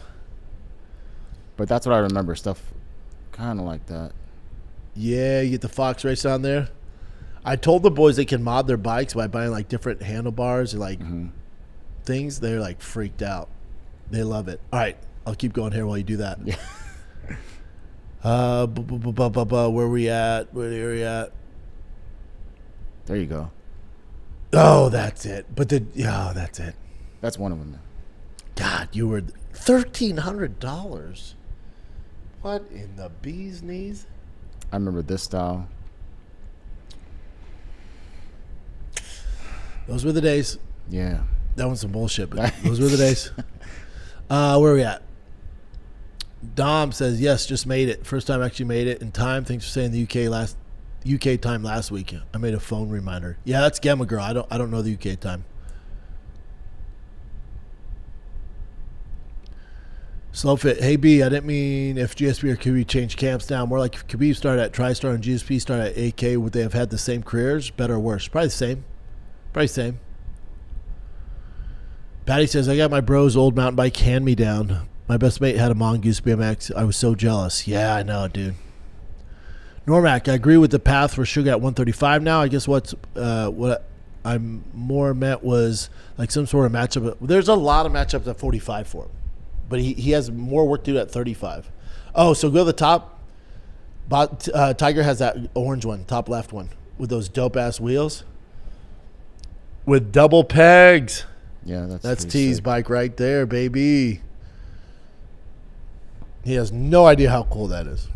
But that's what I remember. Stuff kind of like that. Yeah, you get the Fox race on there. I told the boys they can mod their bikes by buying like different handlebars and like things. They're like freaked out. They love it. All right, I'll keep going here while you do that. Yeah. Where we at? Where are we at? There you go. Oh, that's it. But that's it. That's one of them. God, you were $1,300. What in the bee's knees? I remember this style. Those were the days. Yeah. That one's some bullshit, but those were the days. Where are we at? Dom says, yes, just made it. First time I actually made it in time. Thanks for saying the UK last UK time last week. I made a phone reminder. Yeah, that's Gamma Girl. I don't know the UK time. Slowfit, hey B, I didn't mean if GSP or Khabib changed camps now. More like if Khabib started at TriStar and GSP started at AK, would they have had the same careers? Better or worse? Probably the same. Probably the same. Patty says, I got my bro's old mountain bike hand-me-down. My best mate had a Mongoose BMX. I was so jealous. Yeah, I know, dude. Normac, I agree with the path for Sugar at 135 now. I guess what I'm more meant was like some sort of matchup. There's a lot of matchups at 45 for him. But he has more work to do at 35. Oh, so go to the top. Tiger has that orange one, top left one, with those dope-ass wheels. With double pegs. Yeah, that's T's bike right there, baby. He has no idea how cool that is.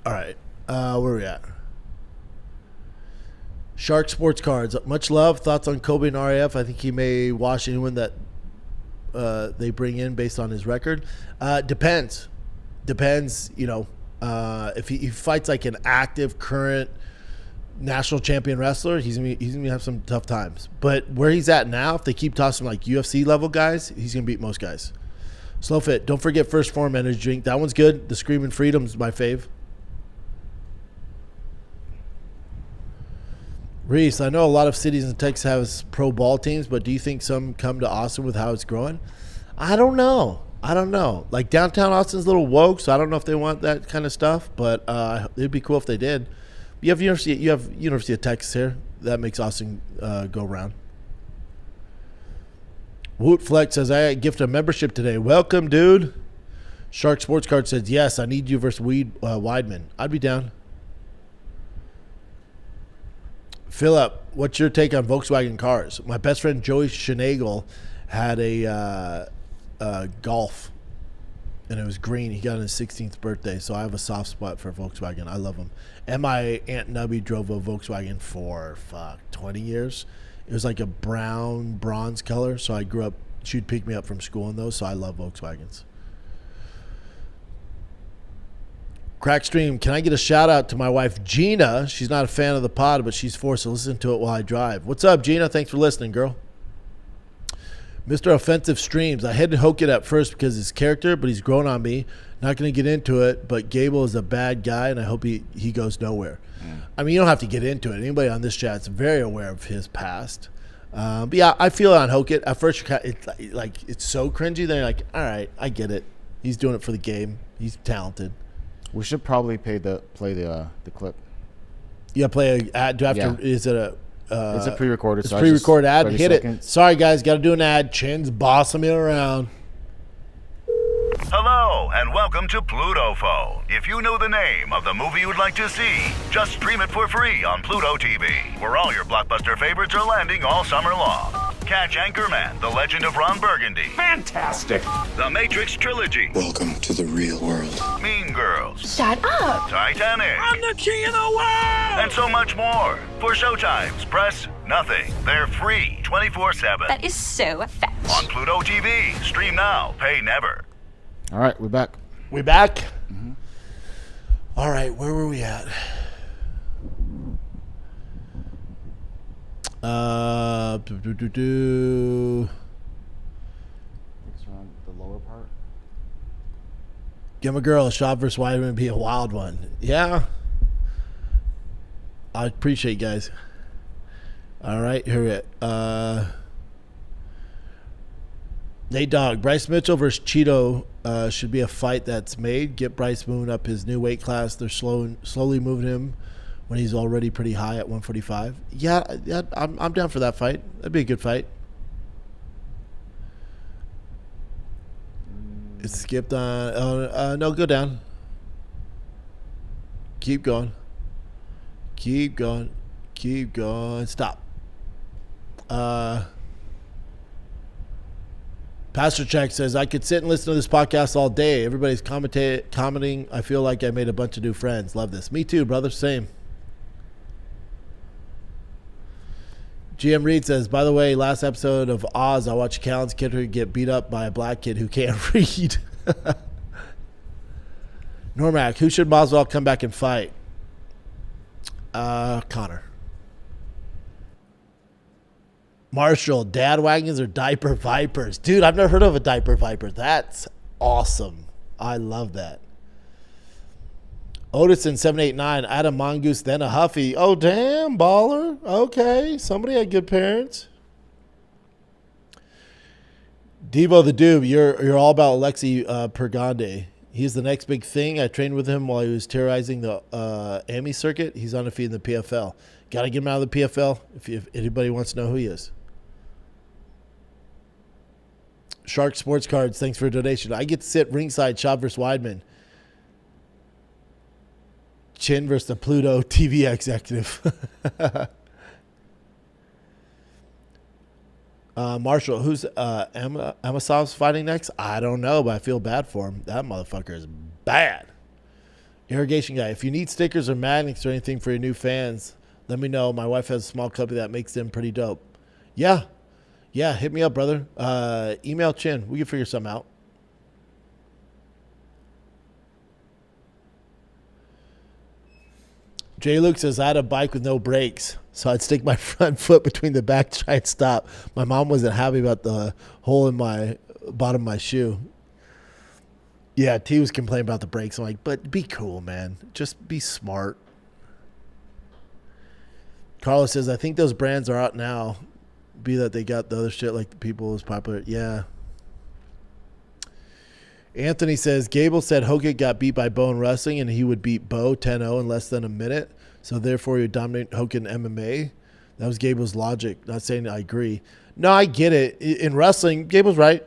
All right. Where are we at? Shark Sports Cards. Much love. Thoughts on Kobe and RAF? I think he may wash anyone that they bring in based on his record. Depends, if he fights like an active current national champion wrestler, he's gonna have some tough times. But where he's at now, if they keep tossing like UFC level guys, he's gonna beat most guys. Slowfit, don't forget First Form energy drink. That one's good. The Screaming Freedom's my fave. Reese, I know a lot of cities in Texas have pro ball teams, but do you think some come to Austin with how it's growing? I don't know. Like downtown Austin's a little woke, so I don't know if they want that kind of stuff, but it'd be cool if they did. You have University of Texas here. That makes Austin go round. Woot Flex says, I gift a membership today. Welcome, dude. Shark Sports Card says, yes, I need you versus Weidman. I'd be down. Philip, what's your take on Volkswagen cars? My best friend Joey Schnagel had a Golf, and it was green. He got on his 16th birthday, so I have a soft spot for Volkswagen. I love them. And my Aunt Nubby drove a Volkswagen for, 20 years. It was like a brown, bronze color, so I grew up, she'd pick me up from school in those, so I love Volkswagens. Crackstream, can I get a shout out to my wife Gina? She's not a fan of the pod, but she's forced to listen to it while I drive. What's up, Gina? Thanks for listening, girl. Mr. Offensive Streams, I had to hoke it at first because his character, but he's grown on me. Not going to get into it, but Gable is a bad guy, and I hope he goes nowhere. I mean, you don't have to get into it. Anybody on this chat is very aware of his past. But yeah, I feel it on Hoke It. At first, it's so cringy. Then you're like, all right, I get it. He's doing it for the game. He's talented. We should probably play the clip. Yeah, play an ad. Do I have to? Is it a? It's a pre-recorded. It's a pre-recorded ad. Hit seconds. it. Sorry, guys, got to do an ad. Chin's bossing me around. Hello, and welcome to Pluto Phone. If you know the name of the movie you'd like to see, just stream it for free on Pluto TV, where all your blockbuster favorites are landing all summer long. Catch Anchorman, The Legend of Ron Burgundy. Fantastic. The Matrix Trilogy. Welcome to the real world. Mean Girls. Shut up. Titanic. I'm the king of the world. And so much more. For showtimes, press nothing. They're free 24/7. That is so fetch. On Pluto TV. Stream now. Pay never. All right, we're back. We back? Mm-hmm. All right, where were we at? It's around the lower part. Give my girl a shot versus Weidman would be a wild one. Yeah. I appreciate you guys. All right, here we are. Nate Dogg, Bryce Mitchell versus Cheeto should be a fight that's made. Get Bryce moving up his new weight class. They're slowly moving him when he's already pretty high at 145. Yeah, I'm down for that fight. That'd be a good fight. It's skipped on. No, go down. Keep going. Keep going. Keep going. Stop. Pastor Check says, I could sit and listen to this podcast all day. Everybody's commenting. I feel like I made a bunch of new friends. Love this. Me too, brother. Same. GM Reed says, by the way, last episode of Oz, I watched Callan's kid get beat up by a black kid who can't read. Normac, who should Masvidal come back and fight? Connor. Marshall, dad wagons or diaper vipers? Dude, I've never heard of a diaper viper. That's awesome. I love that. Odison 789, I had a mongoose, then a huffy. Oh, damn, baller. Okay, somebody had good parents. Devo the Doob, you're all about Alexi Pergande. He's the next big thing. I trained with him while he was terrorizing the AMI circuit. He's undefeated in the PFL. Got to get him out of the PFL if anybody wants to know who he is. Shark Sports Cards, thanks for a donation. I get to sit ringside, Schaub versus Weidman. Chin versus the Pluto TV executive. Marshall, who's Amasov's fighting next? I don't know, but I feel bad for him. That motherfucker is bad. Irrigation guy, if you need stickers or magnets or anything for your new fans, let me know. My wife has a small company that makes them pretty dope. Yeah, hit me up, brother. Email Chin. We can figure something out. Jay Luke says, I had a bike with no brakes, so I'd stick my front foot between the back to try and stop. My mom wasn't happy about the hole in my bottom of my shoe. Yeah, T was complaining about the brakes. I'm like, but be cool, man. Just be smart. Carlos says, I think those brands are out now. Be that they got the other shit like the people was popular. Yeah. Anthony says, Gable said Hogan got beat by Bo in wrestling and he would beat Bo 10-0 in less than a minute. So therefore he would dominate Hogan MMA. That was Gable's logic. Not saying I agree. No, I get it. In wrestling, Gable's right.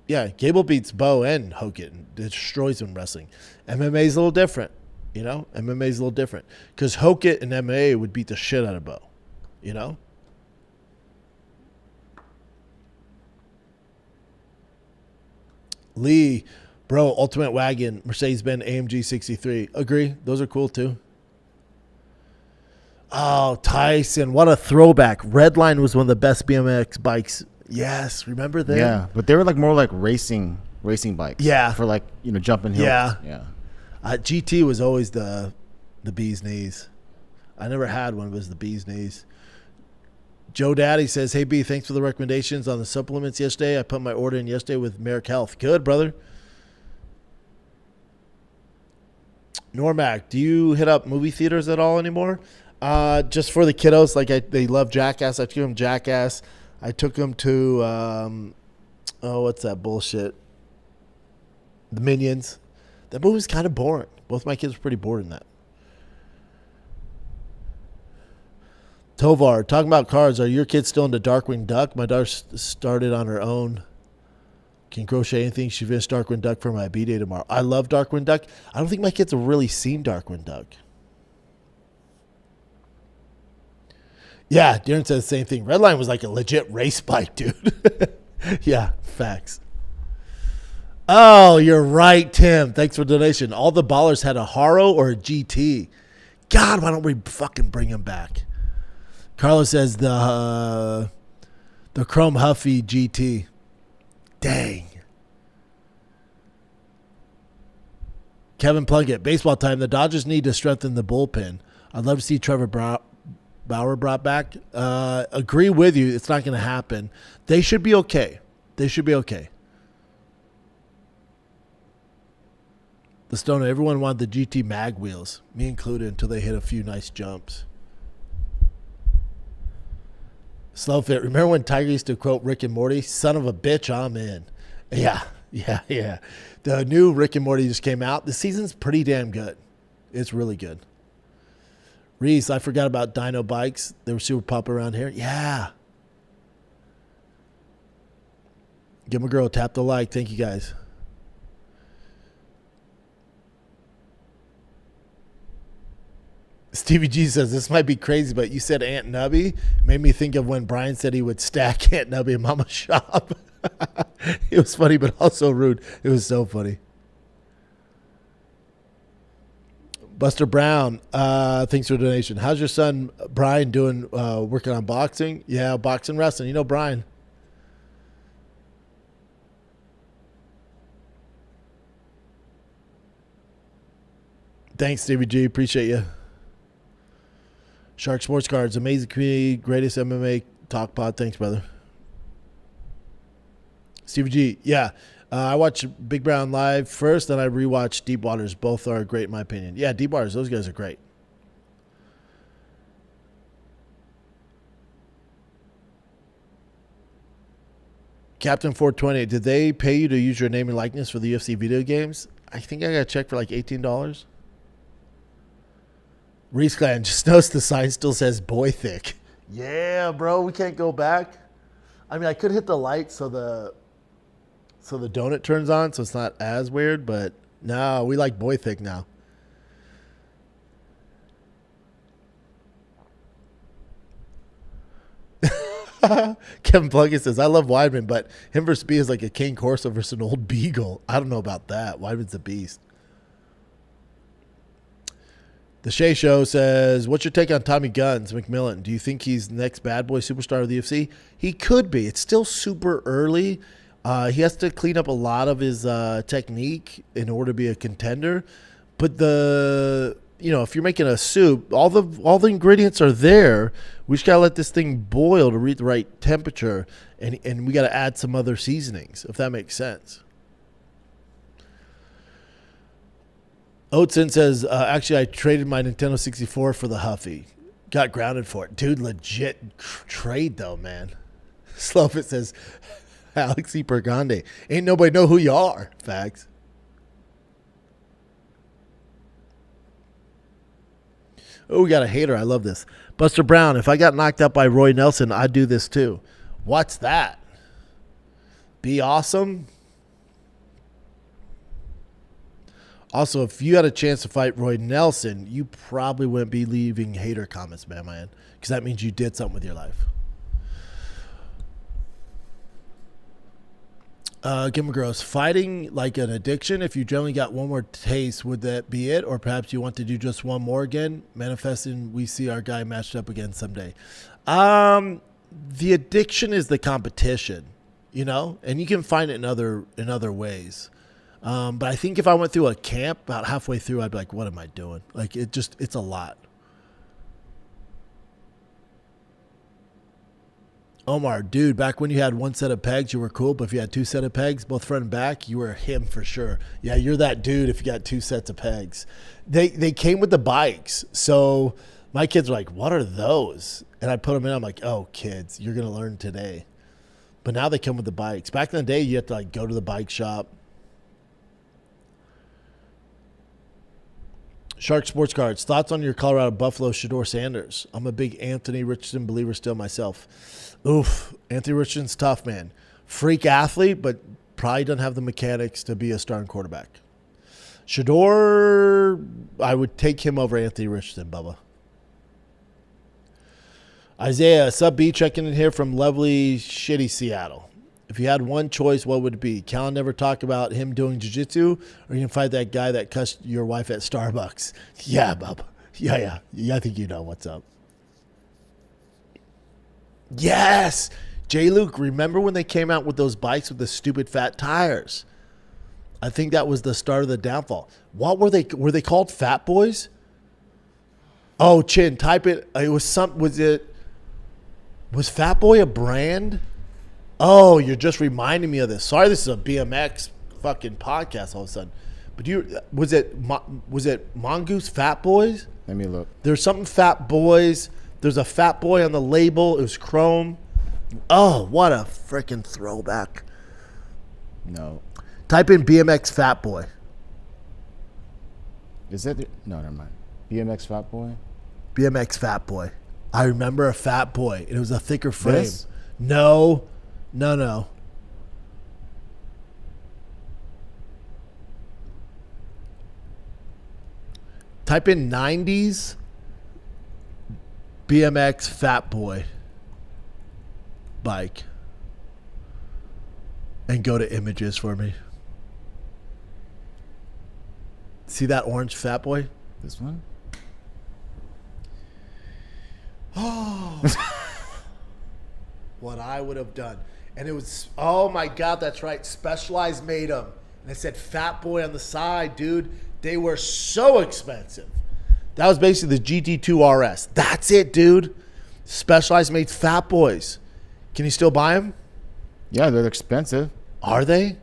Yeah, Gable beats Bo and Hogan. Destroys him in wrestling. MMA is a little different. You know? MMA is a little different. Because Hogan and MMA would beat the shit out of Bo. You know? Lee, bro, Ultimate Wagon, Mercedes-Benz AMG 63. Agree. Those are cool too. Oh, Tyson, what a throwback. Redline was one of the best BMX bikes. Yes, remember them? Yeah, but they were like more like racing bikes. Yeah. For like, jumping hills. Yeah. GT was always the bee's knees. I never had one, but it was the bee's knees. Joe Daddy says, hey, B, thanks for the recommendations on the supplements yesterday. I put my order in yesterday with Merrick Health. Good, brother. Normac, do you hit up movie theaters at all anymore? Just for the kiddos. They love Jackass. I took them Jackass. I took them to, what's that bullshit? The Minions. That movie's kind of boring. Both my kids were pretty bored in that. Tovar, talking about cars, are your kids still into Darkwing Duck? My daughter started on her own. Can crochet anything. She finished Darkwing Duck for my B-Day tomorrow. I love Darkwing Duck. I don't think my kids have really seen Darkwing Duck. Yeah, Darren said the same thing. Redline was like a legit race bike, dude. Yeah, facts. Oh, you're right, Tim. Thanks for the donation. All the ballers had a Haro or a GT. God, why don't we fucking bring him back? Carlos says the Chrome Huffy GT. Dang. Kevin Plunkett, baseball time. The Dodgers need to strengthen the bullpen. I'd love to see Trevor Bauer brought back. Agree with you. It's not going to happen. They should be okay. The Stoner, everyone wanted the GT mag wheels, me included, until they hit a few nice jumps. Slow Fit, remember when Tiger used to quote Rick and Morty? Son of a bitch, I'm in. Yeah. The new Rick and Morty just came out. The season's pretty damn good. It's really good. Reese, I forgot about dyno bikes. They were super popular around here. Yeah. Give my girl a tap the like. Thank you, guys. Stevie G says, this might be crazy, but you said Aunt Nubby. Made me think of when Brian said he would stack Aunt Nubby in Mama's shop. It was funny, but also rude. It was so funny. Buster Brown, thanks for the donation. How's your son, Brian, doing working on boxing? Yeah, boxing, wrestling. You know Brian. Thanks, Stevie G. Appreciate you. Shark Sports Cards, amazing community, greatest MMA talk pod. Thanks, brother. Stevie G, yeah. I watched Big Brown live first, then I rewatched Deep Waters. Both are great in my opinion. Yeah, Deep Waters, those guys are great. Captain 420, did they pay you to use your name and likeness for the UFC video games? I think I got a check for like $18. Reese Clan, just notice the sign still says boy thick. Yeah, bro, we can't go back. I mean, I could hit the light so the donut turns on, so it's not as weird, but no, we like boy thick now. Kevin Plunkett says, I love Weidman, but him versus B is like a Cane Corso versus an old beagle. I don't know about that. Weidman's a beast. The Shea Show says, what's your take on Tommy Guns, McMillan? Do you think he's the next bad boy superstar of the UFC? He could be. It's still super early. He has to clean up a lot of his technique in order to be a contender. But if you're making a soup, all the ingredients are there. We just gotta let this thing boil to reach the right temperature, and we gotta add some other seasonings, if that makes sense. Oatson says, actually, I traded my Nintendo 64 for the Huffy. Got grounded for it. Dude, legit trade, though, man. Slowfit says, Alexi Pergande. Ain't nobody know who you are. Facts. Oh, we got a hater. I love this. Buster Brown, if I got knocked out by Roy Nelson, I'd do this too. What's that? Be awesome? Also, if you had a chance to fight Roy Nelson, you probably wouldn't be leaving hater comments, man. Because that means you did something with your life. Gimmer Gross, fighting like an addiction. If you generally got one more taste, would that be it? Or perhaps you want to do just one more again? Manifesting, we see our guy matched up again someday. The addiction is the competition, and you can find it in other ways. But I think if I went through a camp, about halfway through, I'd be like, what am I doing? Like, it's a lot. Omar, dude, back when you had one set of pegs, you were cool. But if you had two set of pegs, both front and back, you were him for sure. Yeah, you're that dude if you got two sets of pegs. They came with the bikes. So my kids were like, what are those? And I put them in. I'm like, oh, kids, you're going to learn today. But now they come with the bikes. Back in the day, you had to go to the bike shop. Shark Sports Cards, thoughts on your Colorado Buffalo Shedeur Sanders? I'm a big Anthony Richardson believer still myself. Oof, Anthony Richardson's tough, man. Freak athlete, but probably doesn't have the mechanics to be a starting quarterback. Shedeur, I would take him over Anthony Richardson, Bubba. Isaiah, sub B checking in here from lovely, shitty Seattle. If you had one choice, what would it be? Cal never talk about him doing jiu-jitsu, or you can fight that guy that cussed your wife at Starbucks. Yeah, Bub. Yeah, I think you know what's up. Yes! J. Luke, remember when they came out with those bikes with the stupid fat tires? I think that was the start of the downfall. What were they? Were they called Fat Boys? Oh, Chin, type it. It was was Fat Boy a brand? Oh, you're just reminding me of this. Sorry, this is a BMX fucking podcast all of a sudden. But was it Mongoose Fat Boys? Let me look. There's something Fat Boys. There's a Fat Boy on the label. It was chrome. Oh, what a freaking throwback. No. Type in BMX Fat Boy. Is that no, never mind. BMX Fat Boy? BMX Fat Boy. I remember a Fat Boy. It was a thicker frame. This? No. Type in 90s BMX Fat Boy bike and go to images for me. See that orange Fat Boy? This one? Oh. What I would have done. And it was, oh my God, that's right. Specialized made them. And it said Fat Boy on the side, dude. They were so expensive. That was basically the GT2 RS. That's it, dude. Specialized made Fat Boys. Can you still buy them? Yeah, they're expensive. Are they?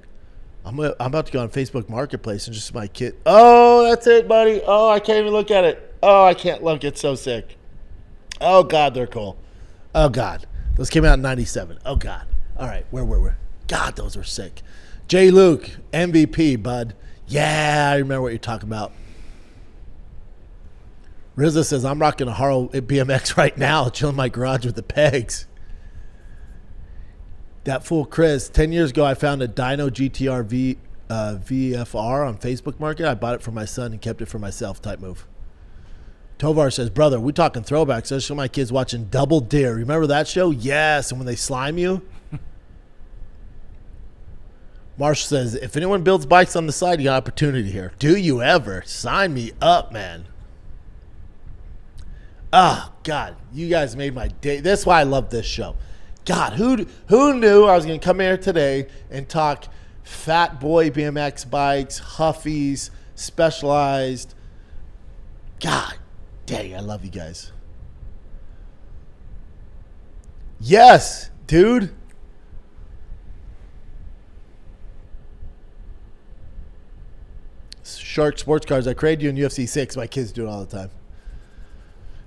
I'm about to go on Facebook Marketplace and just my kit. Oh, that's it, buddy. Oh, I can't even look at it. Oh, I can't look. It's so sick. Oh, God, they're cool. Oh, God. Those came out in 97. Oh, God. All right, where were we? God, those were sick. J. Luke, MVP, bud. Yeah, I remember what you're talking about. Rizza says, I'm rocking a Haro BMX right now, chilling in my garage with the pegs. That fool Chris, 10 years ago, I found a Dyno GTR VFR on Facebook Market. I bought it for my son and kept it for myself type move. Tovar says, brother, we talking throwbacks. I show my kids watching Double Dare. Remember that show? Yes. And when they slime you? Marsh says, if anyone builds bikes on the side, you got opportunity here. Do you ever? Sign me up, man. Oh, God. You guys made my day. That's why I love this show. God, who knew I was going to come here today and talk Fat Boy BMX bikes, Huffies, Specialized. God dang, I love you guys. Yes, dude. Shark Sports Cars. I created you in UFC 6. My kids do it all the time.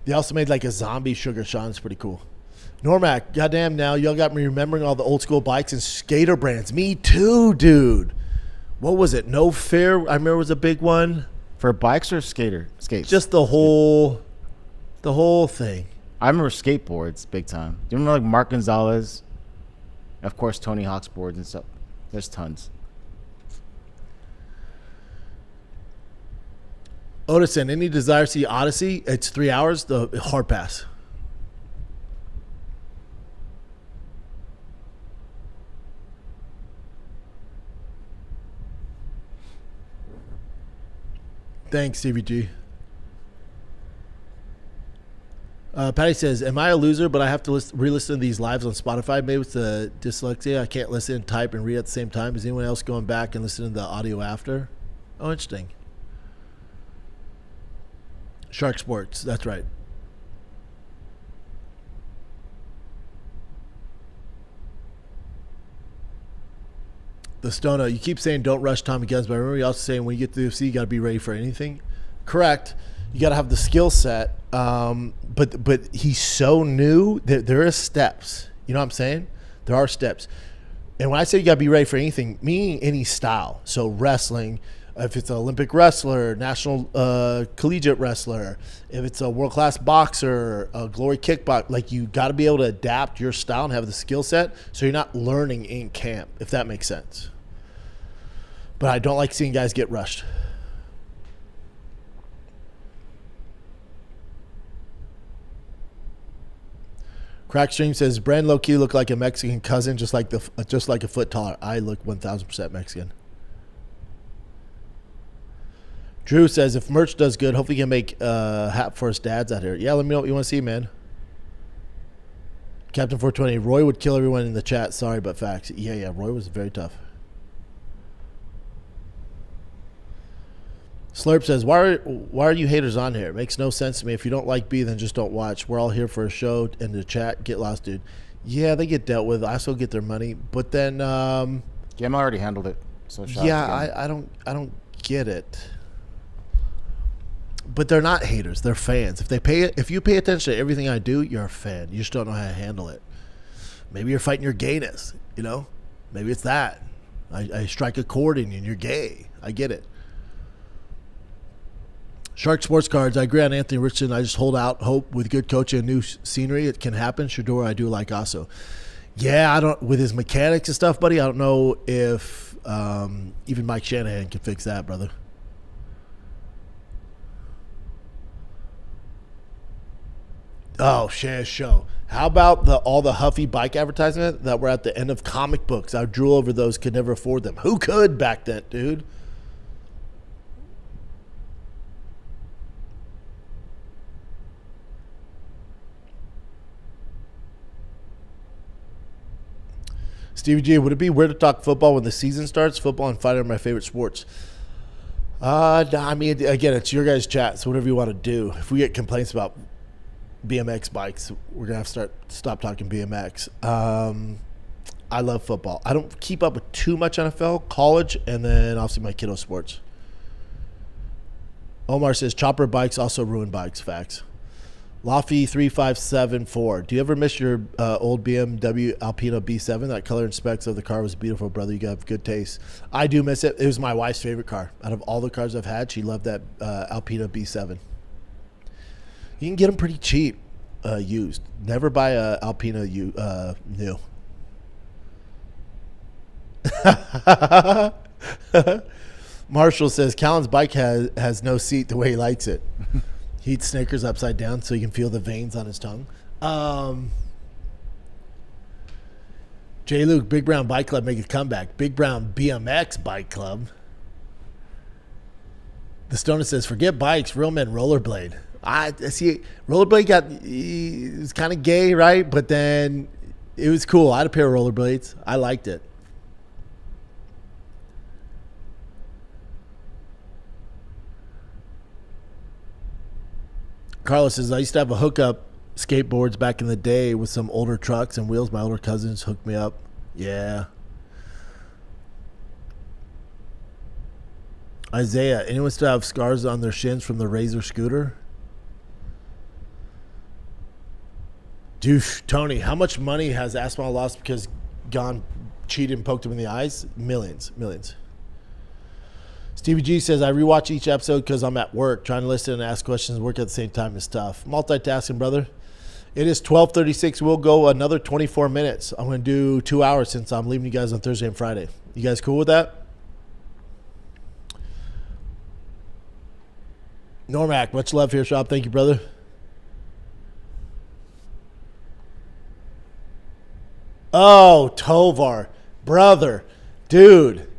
They also made like a zombie Sugar Sean. It's pretty cool. Normac, goddamn now, y'all got me remembering all the old school bikes and skater brands. Me too, dude. What was it? No Fair, I remember was a big one. For bikes or skates? Just the whole thing. I remember skateboards big time. Do you remember like Mark Gonzalez? Of course, Tony Hawk's boards and stuff. There's tons. Otison, any desire to see Odyssey? It's 3 hours, the hard pass. Thanks, CVG. Patty says, am I a loser, but I have to re-listen to these lives on Spotify? Maybe with the dyslexia, I can't listen, type, and read at the same time. Is anyone else going back and listening to the audio after? Oh, interesting. Shark Sports, that's right. The Stono, you keep saying don't rush Tommy Guns, but I remember you also saying when you get to the UFC, you got to be ready for anything. Correct. You got to have the skill set. But he's so new that there are steps. You know what I'm saying? There are steps. And when I say you got to be ready for anything, meaning any style. So wrestling, if it's an Olympic wrestler, national collegiate wrestler, if it's a world-class boxer, a glory kickboxer, like you got to be able to adapt your style and have the skill set so you're not learning in camp, if that makes sense. But I don't like seeing guys get rushed. Crackstream says, Brand low-key look like a Mexican cousin, just like a foot taller. I look 1,000% Mexican. Drew says, if merch does good, hopefully you can make a hat for us dads out here. Yeah, let me know what you want to see, man. Captain 420, Roy would kill everyone in the chat. Sorry, but facts. Yeah, Roy was very tough. Slurp says, why are you haters on here? It makes no sense to me. If you don't like B, then just don't watch. We're all here for a show and the chat. Get lost, dude. Yeah, they get dealt with. I still get their money. But then Gam already handled it. So yeah, I don't get it. But they're not haters. They're fans. If you pay attention to everything I do, you're a fan. You just don't know how to handle it. Maybe you're fighting your gayness, you know? Maybe it's that. I strike a chord in you and you're gay. I get it. Shark Sports Cards, I agree on Anthony Richardson. I just hold out hope with good coaching and new scenery. It can happen. Shador, I do like also. Yeah, I don't, with his mechanics and stuff, buddy, I don't know if even Mike Shanahan can fix that, brother. Oh, Shanahan's show. How about all the Huffy bike advertisement that were at the end of comic books? I drew over those, could never afford them. Who could back then, dude? Stevie G, would it be weird to talk football when the season starts? Football and fighting are my favorite sports. No, I mean, again, it's your guys' chat, so whatever you want to do. If we get complaints about BMX bikes, we're going to have to stop talking BMX. I love football. I don't keep up with too much NFL, college, and then obviously my kiddo sports. Omar says, chopper bikes also ruin bikes. Facts. Laffy 3574. Do you ever miss your old BMW Alpina B7? That color and specs of the car was beautiful, brother. You got good taste. I do miss it. It was my wife's favorite car. Out of all the cars I've had, she loved that Alpina B7. You can get them pretty cheap used. Never buy a Alpina new. Marshall says, Callan's bike has no seat the way he likes it. He eats Snickers upside down so you can feel the veins on his tongue. J. Luke, Big Brown Bike Club make a comeback. Big Brown BMX Bike Club. The Stoner says, forget bikes, real men rollerblade. I see. Rollerblade it was kind of gay, right? But then it was cool. I had a pair of rollerblades. I liked it. Carlos says, I used to have a hookup skateboards back in the day with some older trucks and wheels. My older cousins hooked me up. Yeah. Isaiah, anyone still have scars on their shins from the Razor scooter? Dude, Tony, how much money has Aspinall lost because Gon cheated and poked him in the eyes? Millions. Stevie G says, I rewatch each episode because I'm at work. Trying to listen and ask questions and work at the same time is tough. Multitasking, brother. It is 12:36. We'll go another 24 minutes. I'm going to do 2 hours since I'm leaving you guys on Thursday and Friday. You guys cool with that? Normac, much love here, Shop. Thank you, brother. Oh, Tovar. Brother. Dude.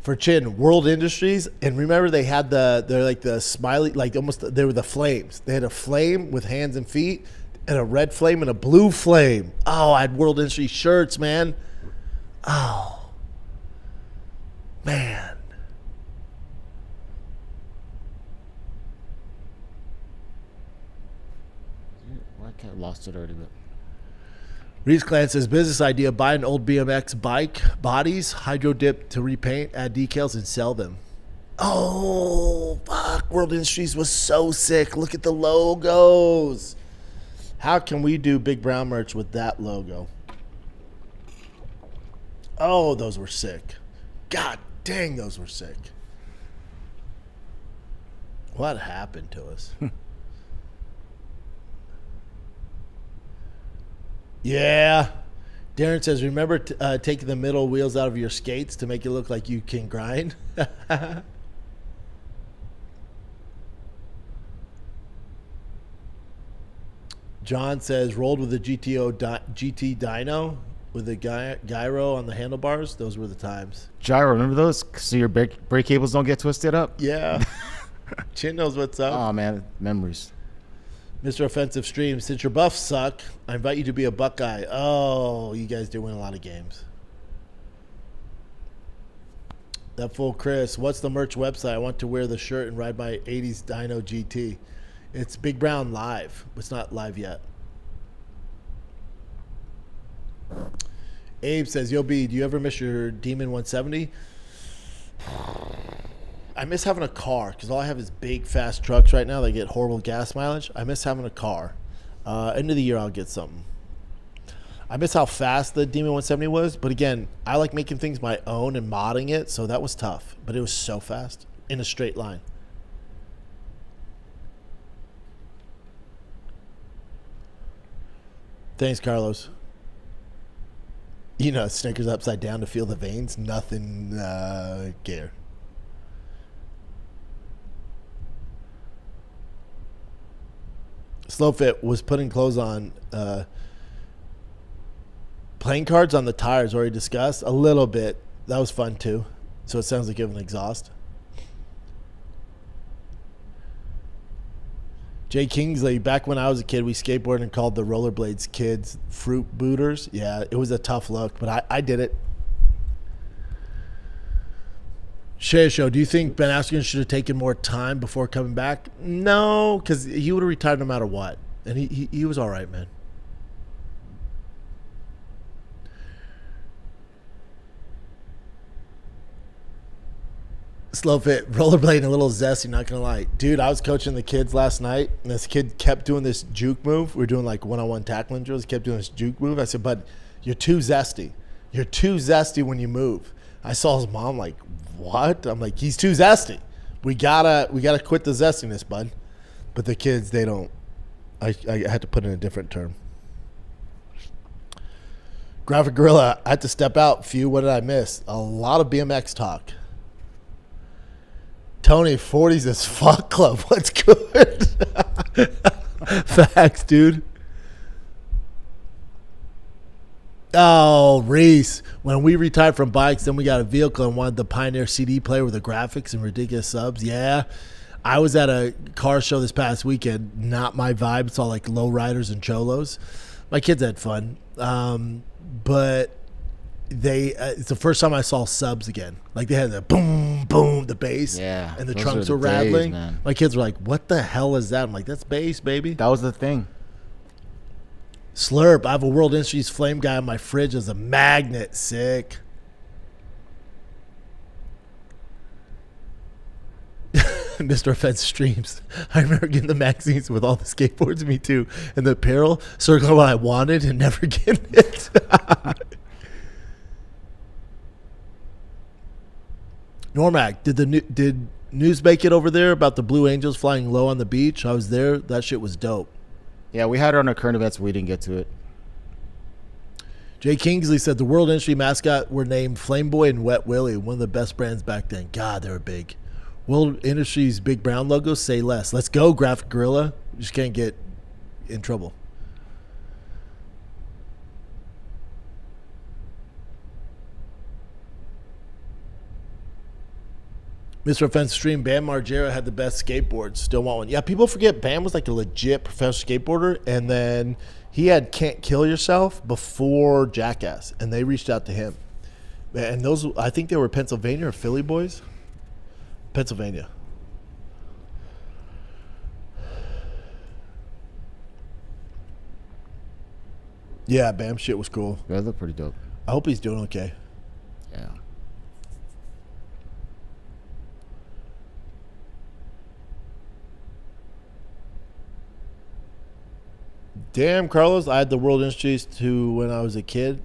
For Chin, World Industries, and remember they're like the smiley, like almost they were the flames. They had a flame with hands and feet, and a red flame and a blue flame. Oh, I had World Industries shirts, man. Oh, man. I lost it already, but. Reese Clan says, business idea, buy an old BMX bike, bodies, hydro dip to repaint, add decals, and sell them. Oh, fuck. World Industries was so sick. Look at the logos. How can we do Big Brown merch with that logo? Oh, those were sick. God dang, those were sick. What happened to us? Yeah. Darren says, remember taking the middle wheels out of your skates to make it look like you can grind? John says, rolled with the GT Dyno with the gyro on the handlebars. Those were the times. Gyro, remember those? So your brake cables don't get twisted up? Yeah. Chin knows what's up. Oh, man. Memories. Mr. Offensive Stream, since your buffs suck, I invite you to be a Buckeye. Oh, you guys do win a lot of games. That fool Chris, what's the merch website? I want to wear the shirt and ride my 80s Dyno GT. It's Big Brown Live. It's not live yet. Abe says, Yo, B, do you ever miss your Demon 170? I miss having a car because all I have is big, fast trucks right now that get horrible gas mileage. I miss having a car. End of the year, I'll get something. I miss how fast the Demon 170 was, but again, I like making things my own and modding it, so that was tough. But it was so fast in a straight line. Thanks, Carlos. You know, Snickers upside down to feel the veins. Nothing gayer. Slowfit was putting clothes on. Playing cards on the tires, already discussed. A little bit. That was fun, too. So it sounds like you have an exhaust. Jay Kingsley, back when I was a kid, we skateboarded and called the rollerblades kids fruit booters. Yeah, it was a tough look, but I did it. Shea Show, do you think Ben Askren should have taken more time before coming back? No, because he would have retired no matter what. And he was all right, man. Slow fit, rollerblading a little zesty, not going to lie. Dude, I was coaching the kids last night, and this kid kept doing this juke move. We were doing like one-on-one tackling drills. He kept doing this juke move. I said, bud, you're too zesty. You're too zesty when you move. I saw his mom like, what? I'm like, he's too zesty. We gotta quit the zestiness, bud. But the kids, they don't. I had to put in a different term. Graphic Gorilla, I had to step out. Few, what did I miss? A lot of BMX talk. Tony, 40s as fuck club. What's good? Facts, dude. Oh, Reese. When we retired from bikes, then we got a vehicle and wanted the Pioneer CD player with the graphics and ridiculous subs. Yeah. I was at a car show this past weekend. Not my vibe. It's all like lowriders and cholos. My kids had fun. But it's the first time I saw subs again. Like they had the boom, boom, the bass. Yeah. And the trunks were rattling. Man. My kids were like, what the hell is that? I'm like, that's bass, baby. That was the thing. Slurp, I have a World Industries flame guy on my fridge as a magnet. Sick. Mr. Offense streams. I remember getting the magazines with all the skateboards, me too, and the apparel, circling what I wanted and never getting it. Normac, did news make it over there about the Blue Angels flying low on the beach? I was there. That shit was dope. Yeah, we had it on our current events. We didn't get to it. Jay Kingsley said the World Industry mascot were named Flame Boy and Wet Willie, one of the best brands back then. God, they were big. World Industries big brown logo, say less. Let's go, Graphic Gorilla. You just can't get in trouble. Mr. Offense stream, Bam Margera had the best skateboards. Still want one. Yeah, people forget Bam was like a legit professional skateboarder, and then he had Can't Kill Yourself before Jackass, and they reached out to him. And those, I think they were Pennsylvania or Philly boys. Pennsylvania. Yeah, Bam shit was cool. Yeah, they look pretty dope. I hope he's doing okay. Yeah. Damn, Carlos, I had the World Industries to when I was a kid,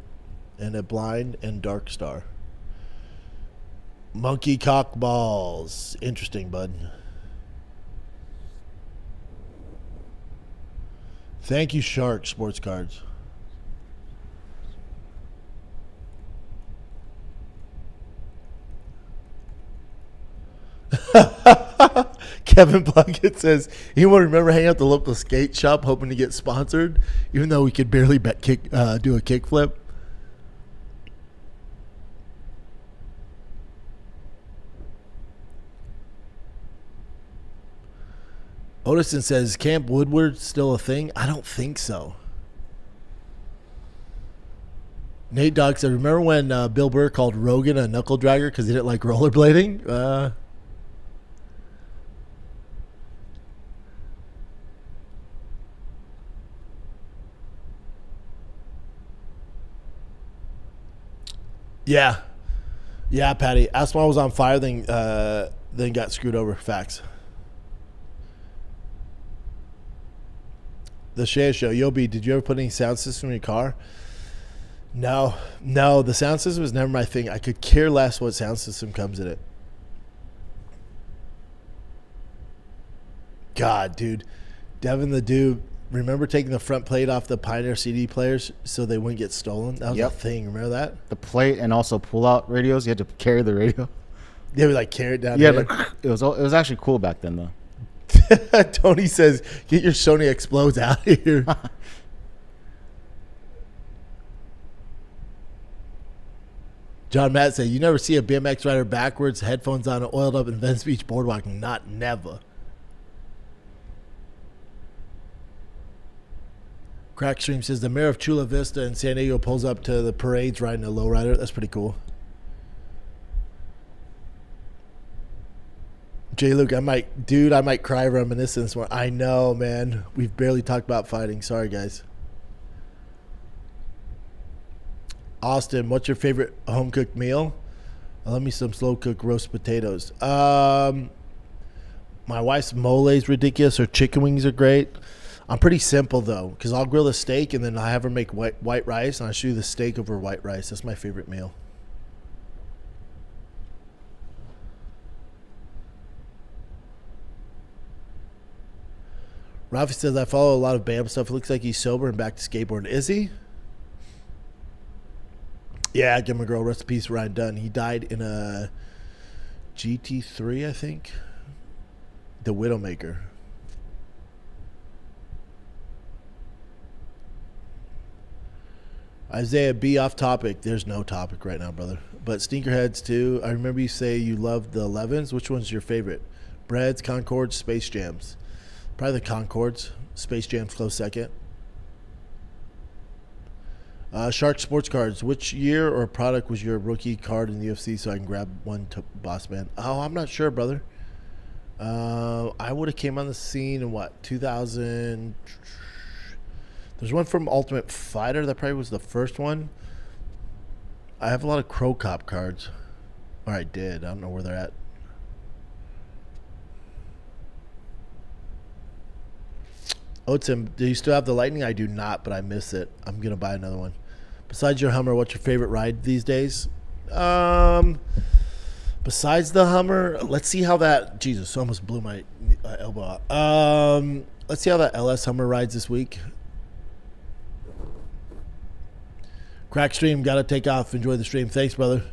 and a Blind and Dark Star. Monkey cock balls. Interesting, bud. Thank you, Shark Sports Cards. Kevin Plunkett says he won't remember hanging out at the local skate shop hoping to get sponsored, even though we could barely do a kickflip. Odison says, Camp Woodward still a thing? I don't think so. Nate Dogg said, remember when Bill Burr called Rogan a knuckle dragger because he didn't like rollerblading? Yeah. Yeah, Patty. Aswan was on fire, then got screwed over. Facts. The Shea Show. Yobi, did you ever put any sound system in your car? No. The sound system was never my thing. I could care less what sound system comes in it. God, dude. Devin the Dude, remember taking the front plate off the Pioneer CD players so they wouldn't get stolen? That was a thing. Remember that? The plate and also pull-out radios. You had to carry the radio. They would like carry it down. Yeah, like, it was actually cool back then, though. Tony says, get your Sony Explodes out of here. John Matt said, you never see a BMX rider backwards, headphones on, oiled up in Venice Beach Boardwalk. Never. Crackstream says, the mayor of Chula Vista in San Diego pulls up to the parades riding a lowrider. That's pretty cool. J. Luke, I might cry reminiscing this one. I know, man. We've barely talked about fighting. Sorry, guys. Austin, what's your favorite home-cooked meal? I love me some slow-cooked roast potatoes. My wife's mole is ridiculous. Her chicken wings are great. I'm pretty simple, though, because I'll grill a steak, and then I have her make white rice, and I shoot the steak over white rice. That's my favorite meal. Rafi says, I follow a lot of Bam stuff. It looks like he's sober and back to skateboarding. Is he? Yeah, give him a girl. Rest in peace, Ryan Dunn. He died in a GT3, I think. The Widowmaker. Isaiah B, off topic. There's no topic right now, brother. But sneakerheads, too. I remember you say you loved the 11s. Which one's your favorite? Breads, Concords, Space Jams. Probably the Concords. Space Jam's close second. Shark Sports Cards. Which year or product was your rookie card in the UFC so I can grab one to Boss Man? Oh, I'm not sure, brother. I would have came on the scene in what? 2000. There's one from Ultimate Fighter. That probably was the first one. I have a lot of Crow Cop cards. Or I did. I don't know where they're at. Oatsum, do you still have the Lightning? I do not, but I miss it. I'm going to buy another one. Besides your Hummer, what's your favorite ride these days? Besides the Hummer, let's see how that... Jesus, I almost blew my elbow out. Let's see how that LS Hummer rides this week. Crack stream, got to take off. Enjoy the stream. Thanks, brother.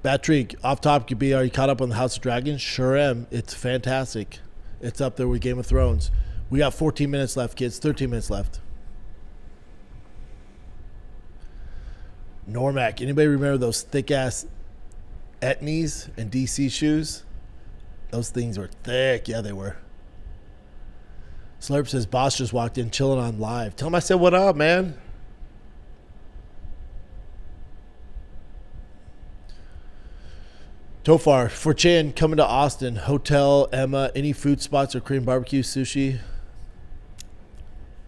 Batrick, off topic, are you caught up on the House of Dragons? Sure am. It's fantastic. It's up there with Game of Thrones. We got 14 minutes left, kids. 13 minutes left. Normac, anybody remember those thick-ass Etnies and DC shoes? Those things were thick. Yeah, they were. Slurp says, boss just walked in, chilling on live. Tell him I said, what up, man? Tofar, for Chan, coming to Austin. Hotel, Emma, any food spots or Korean barbecue, sushi?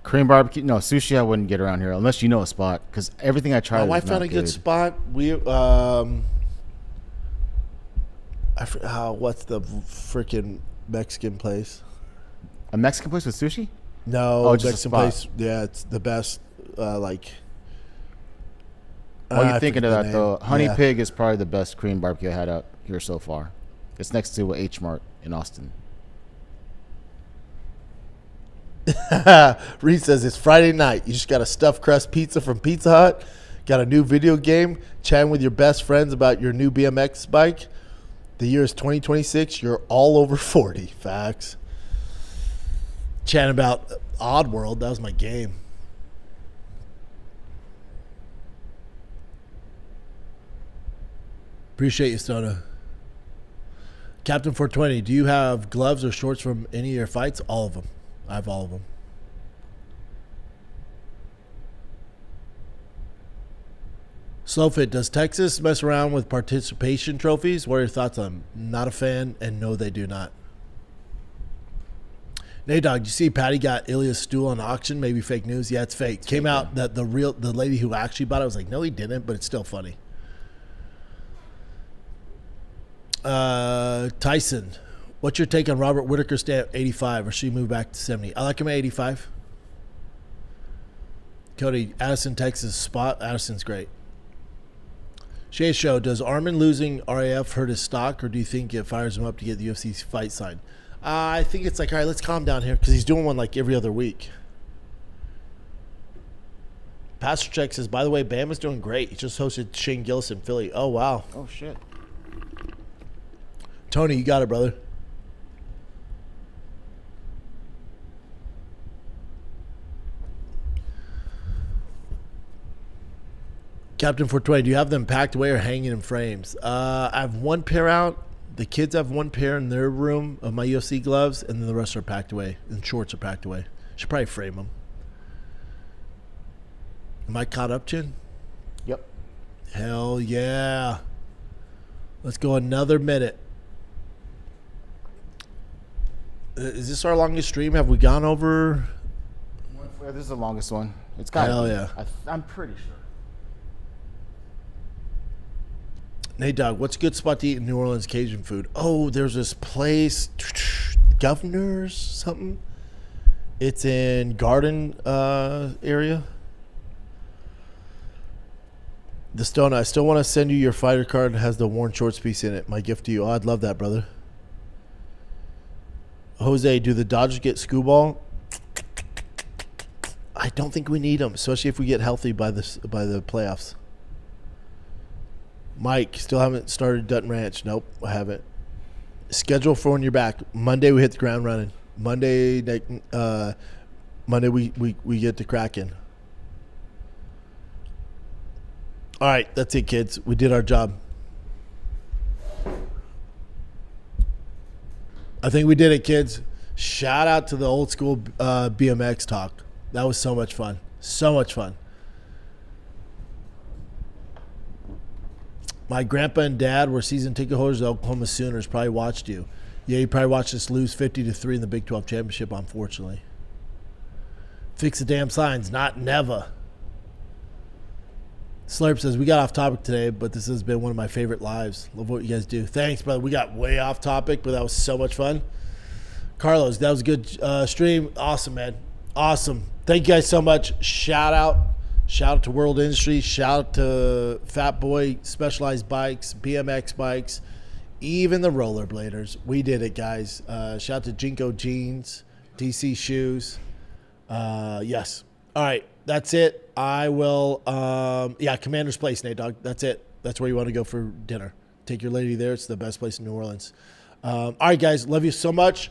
Korean barbecue? No, sushi I wouldn't get around here unless you know a spot. Because everything I tried My wife found a good spot. We, what's the freaking Mexican place? A Mexican place with sushi? No, just Mexican place. Yeah, it's the best. Oh, you're thinking of that, though. Honey Pig is probably the best Korean barbecue I had out here so far. It's next to H Mart in Austin. Reed says it's Friday night. You just got a stuffed crust pizza from Pizza Hut. Got a new video game. Chatting with your best friends about your new BMX bike. The year is 2026. You're all over 40. Facts. Chatting about Oddworld. That was my game. Appreciate you, Stona. Captain 420, do you have gloves or shorts from any of your fights? All of them. I have all of them. Slowfit, does Texas mess around with participation trophies? What are your thoughts on them? Not a fan, and no, they do not. Nate Dog, you see Patty got Ilya's stool on auction? Maybe fake news? Yeah, it's fake. Came out that the lady who actually bought it was like, no, he didn't, but it's still funny. Tyson, what's your take on Robert Whittaker stay at 85 or should he move back to 70? I like him at 85. Cody, Addison, Texas spot. Addison's great. Shay Show, does Armin losing RAF hurt his stock or do you think it fires him up to get the UFC fight signed? I think it's like, all right, let's calm down here because he's doing one like every other week. Pastor Check says, by the way, Bam is doing great. He just hosted Shane Gillis in Philly. Oh, wow. Oh, shit. Tony, you got it, brother. Captain 420, do you have them packed away or hanging in frames? I have one pair out. The kids have one pair in their room of my UFC gloves, and then the rest are packed away, and shorts are packed away. Should probably frame them. Am I caught up, Chin? Yep. Hell yeah. Let's go another minute. Is this our longest stream? Have we gone over? This is the longest one. It's kind Hell of. yeah. I'm pretty sure. Hey, Doug, what's a good spot to eat in New Orleans Cajun food? Oh, there's this place, Governor's something. It's in Garden area. The Stone, I still want to send you your fighter card. It has the worn shorts piece in it. My gift to you. Oh, I'd love that, brother. Jose, do the Dodgers get Scooball? I don't think we need them, especially if we get healthy by the playoffs. Mike, still haven't started Dutton Ranch. Nope, I haven't. Schedule for when you're back. Monday we hit the ground running. Monday we get to cracking. All right, that's it, kids. We did our job. I think we did it, kids. Shout out to the old school BMX talk. That was so much fun. So much fun. My grandpa and dad were season ticket holders of the Oklahoma Sooners. Probably watched you. Yeah, you probably watched us lose 50-3 in the Big 12 championship, unfortunately. Fix the damn signs. Not never. Slurp says, we got off topic today, but this has been one of my favorite lives. Love what you guys do. Thanks, brother. We got way off topic, but that was so much fun. Carlos, that was a good stream. Awesome, man. Awesome. Thank you guys so much. Shout out to World Industries. Shout out to Fat Boy Specialized Bikes, BMX Bikes, even the rollerbladers. We did it, guys. Shout out to Jinko Jeans, DC Shoes. Yes. All right. That's it. I will, Commander's Place, Nate Dogg. That's it. That's where you want to go for dinner. Take your lady there. It's the best place in New Orleans. All right, guys. Love you so much.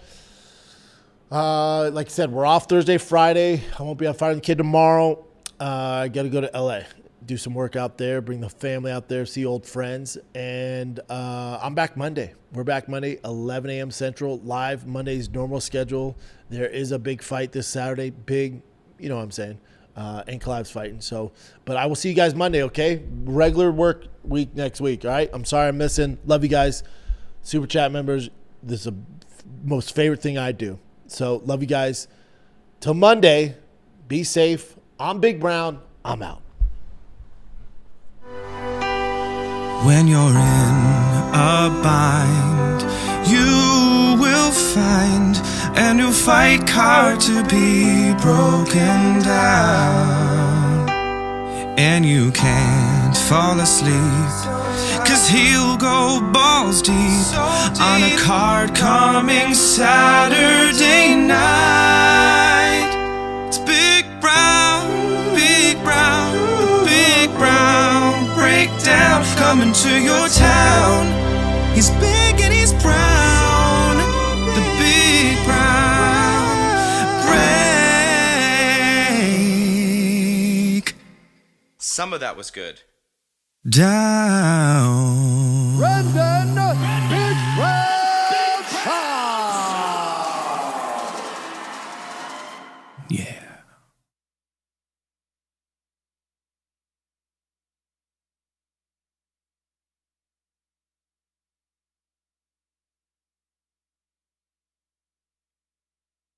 Like I said, we're off Thursday, Friday. I won't be on Fighting the Kid tomorrow. I got to go to LA, do some work out there, bring the family out there, see old friends. And I'm back Monday. We're back Monday, 11 a.m. Central, live Monday's normal schedule. There is a big fight this Saturday. Big, you know what I'm saying. And Clive's fighting. So, but I will see you guys Monday, okay? Regular work week next week, all right? I'm sorry I'm missing. Love you guys. Super Chat members, this is the most favorite thing I do. So, love you guys. Till Monday, be safe. I'm Big Brown. I'm out. When you're in a bind, you will find a new fight card to be broken down. And you can't fall asleep, 'cause he'll go balls deep on a card coming Saturday night. It's Big Brown, Big Brown, Big Brown breakdown coming to your town. He's big and he's brown, the Big Brown break. Some of that was good. Down. Brendan Big Brown Schaub. Yeah.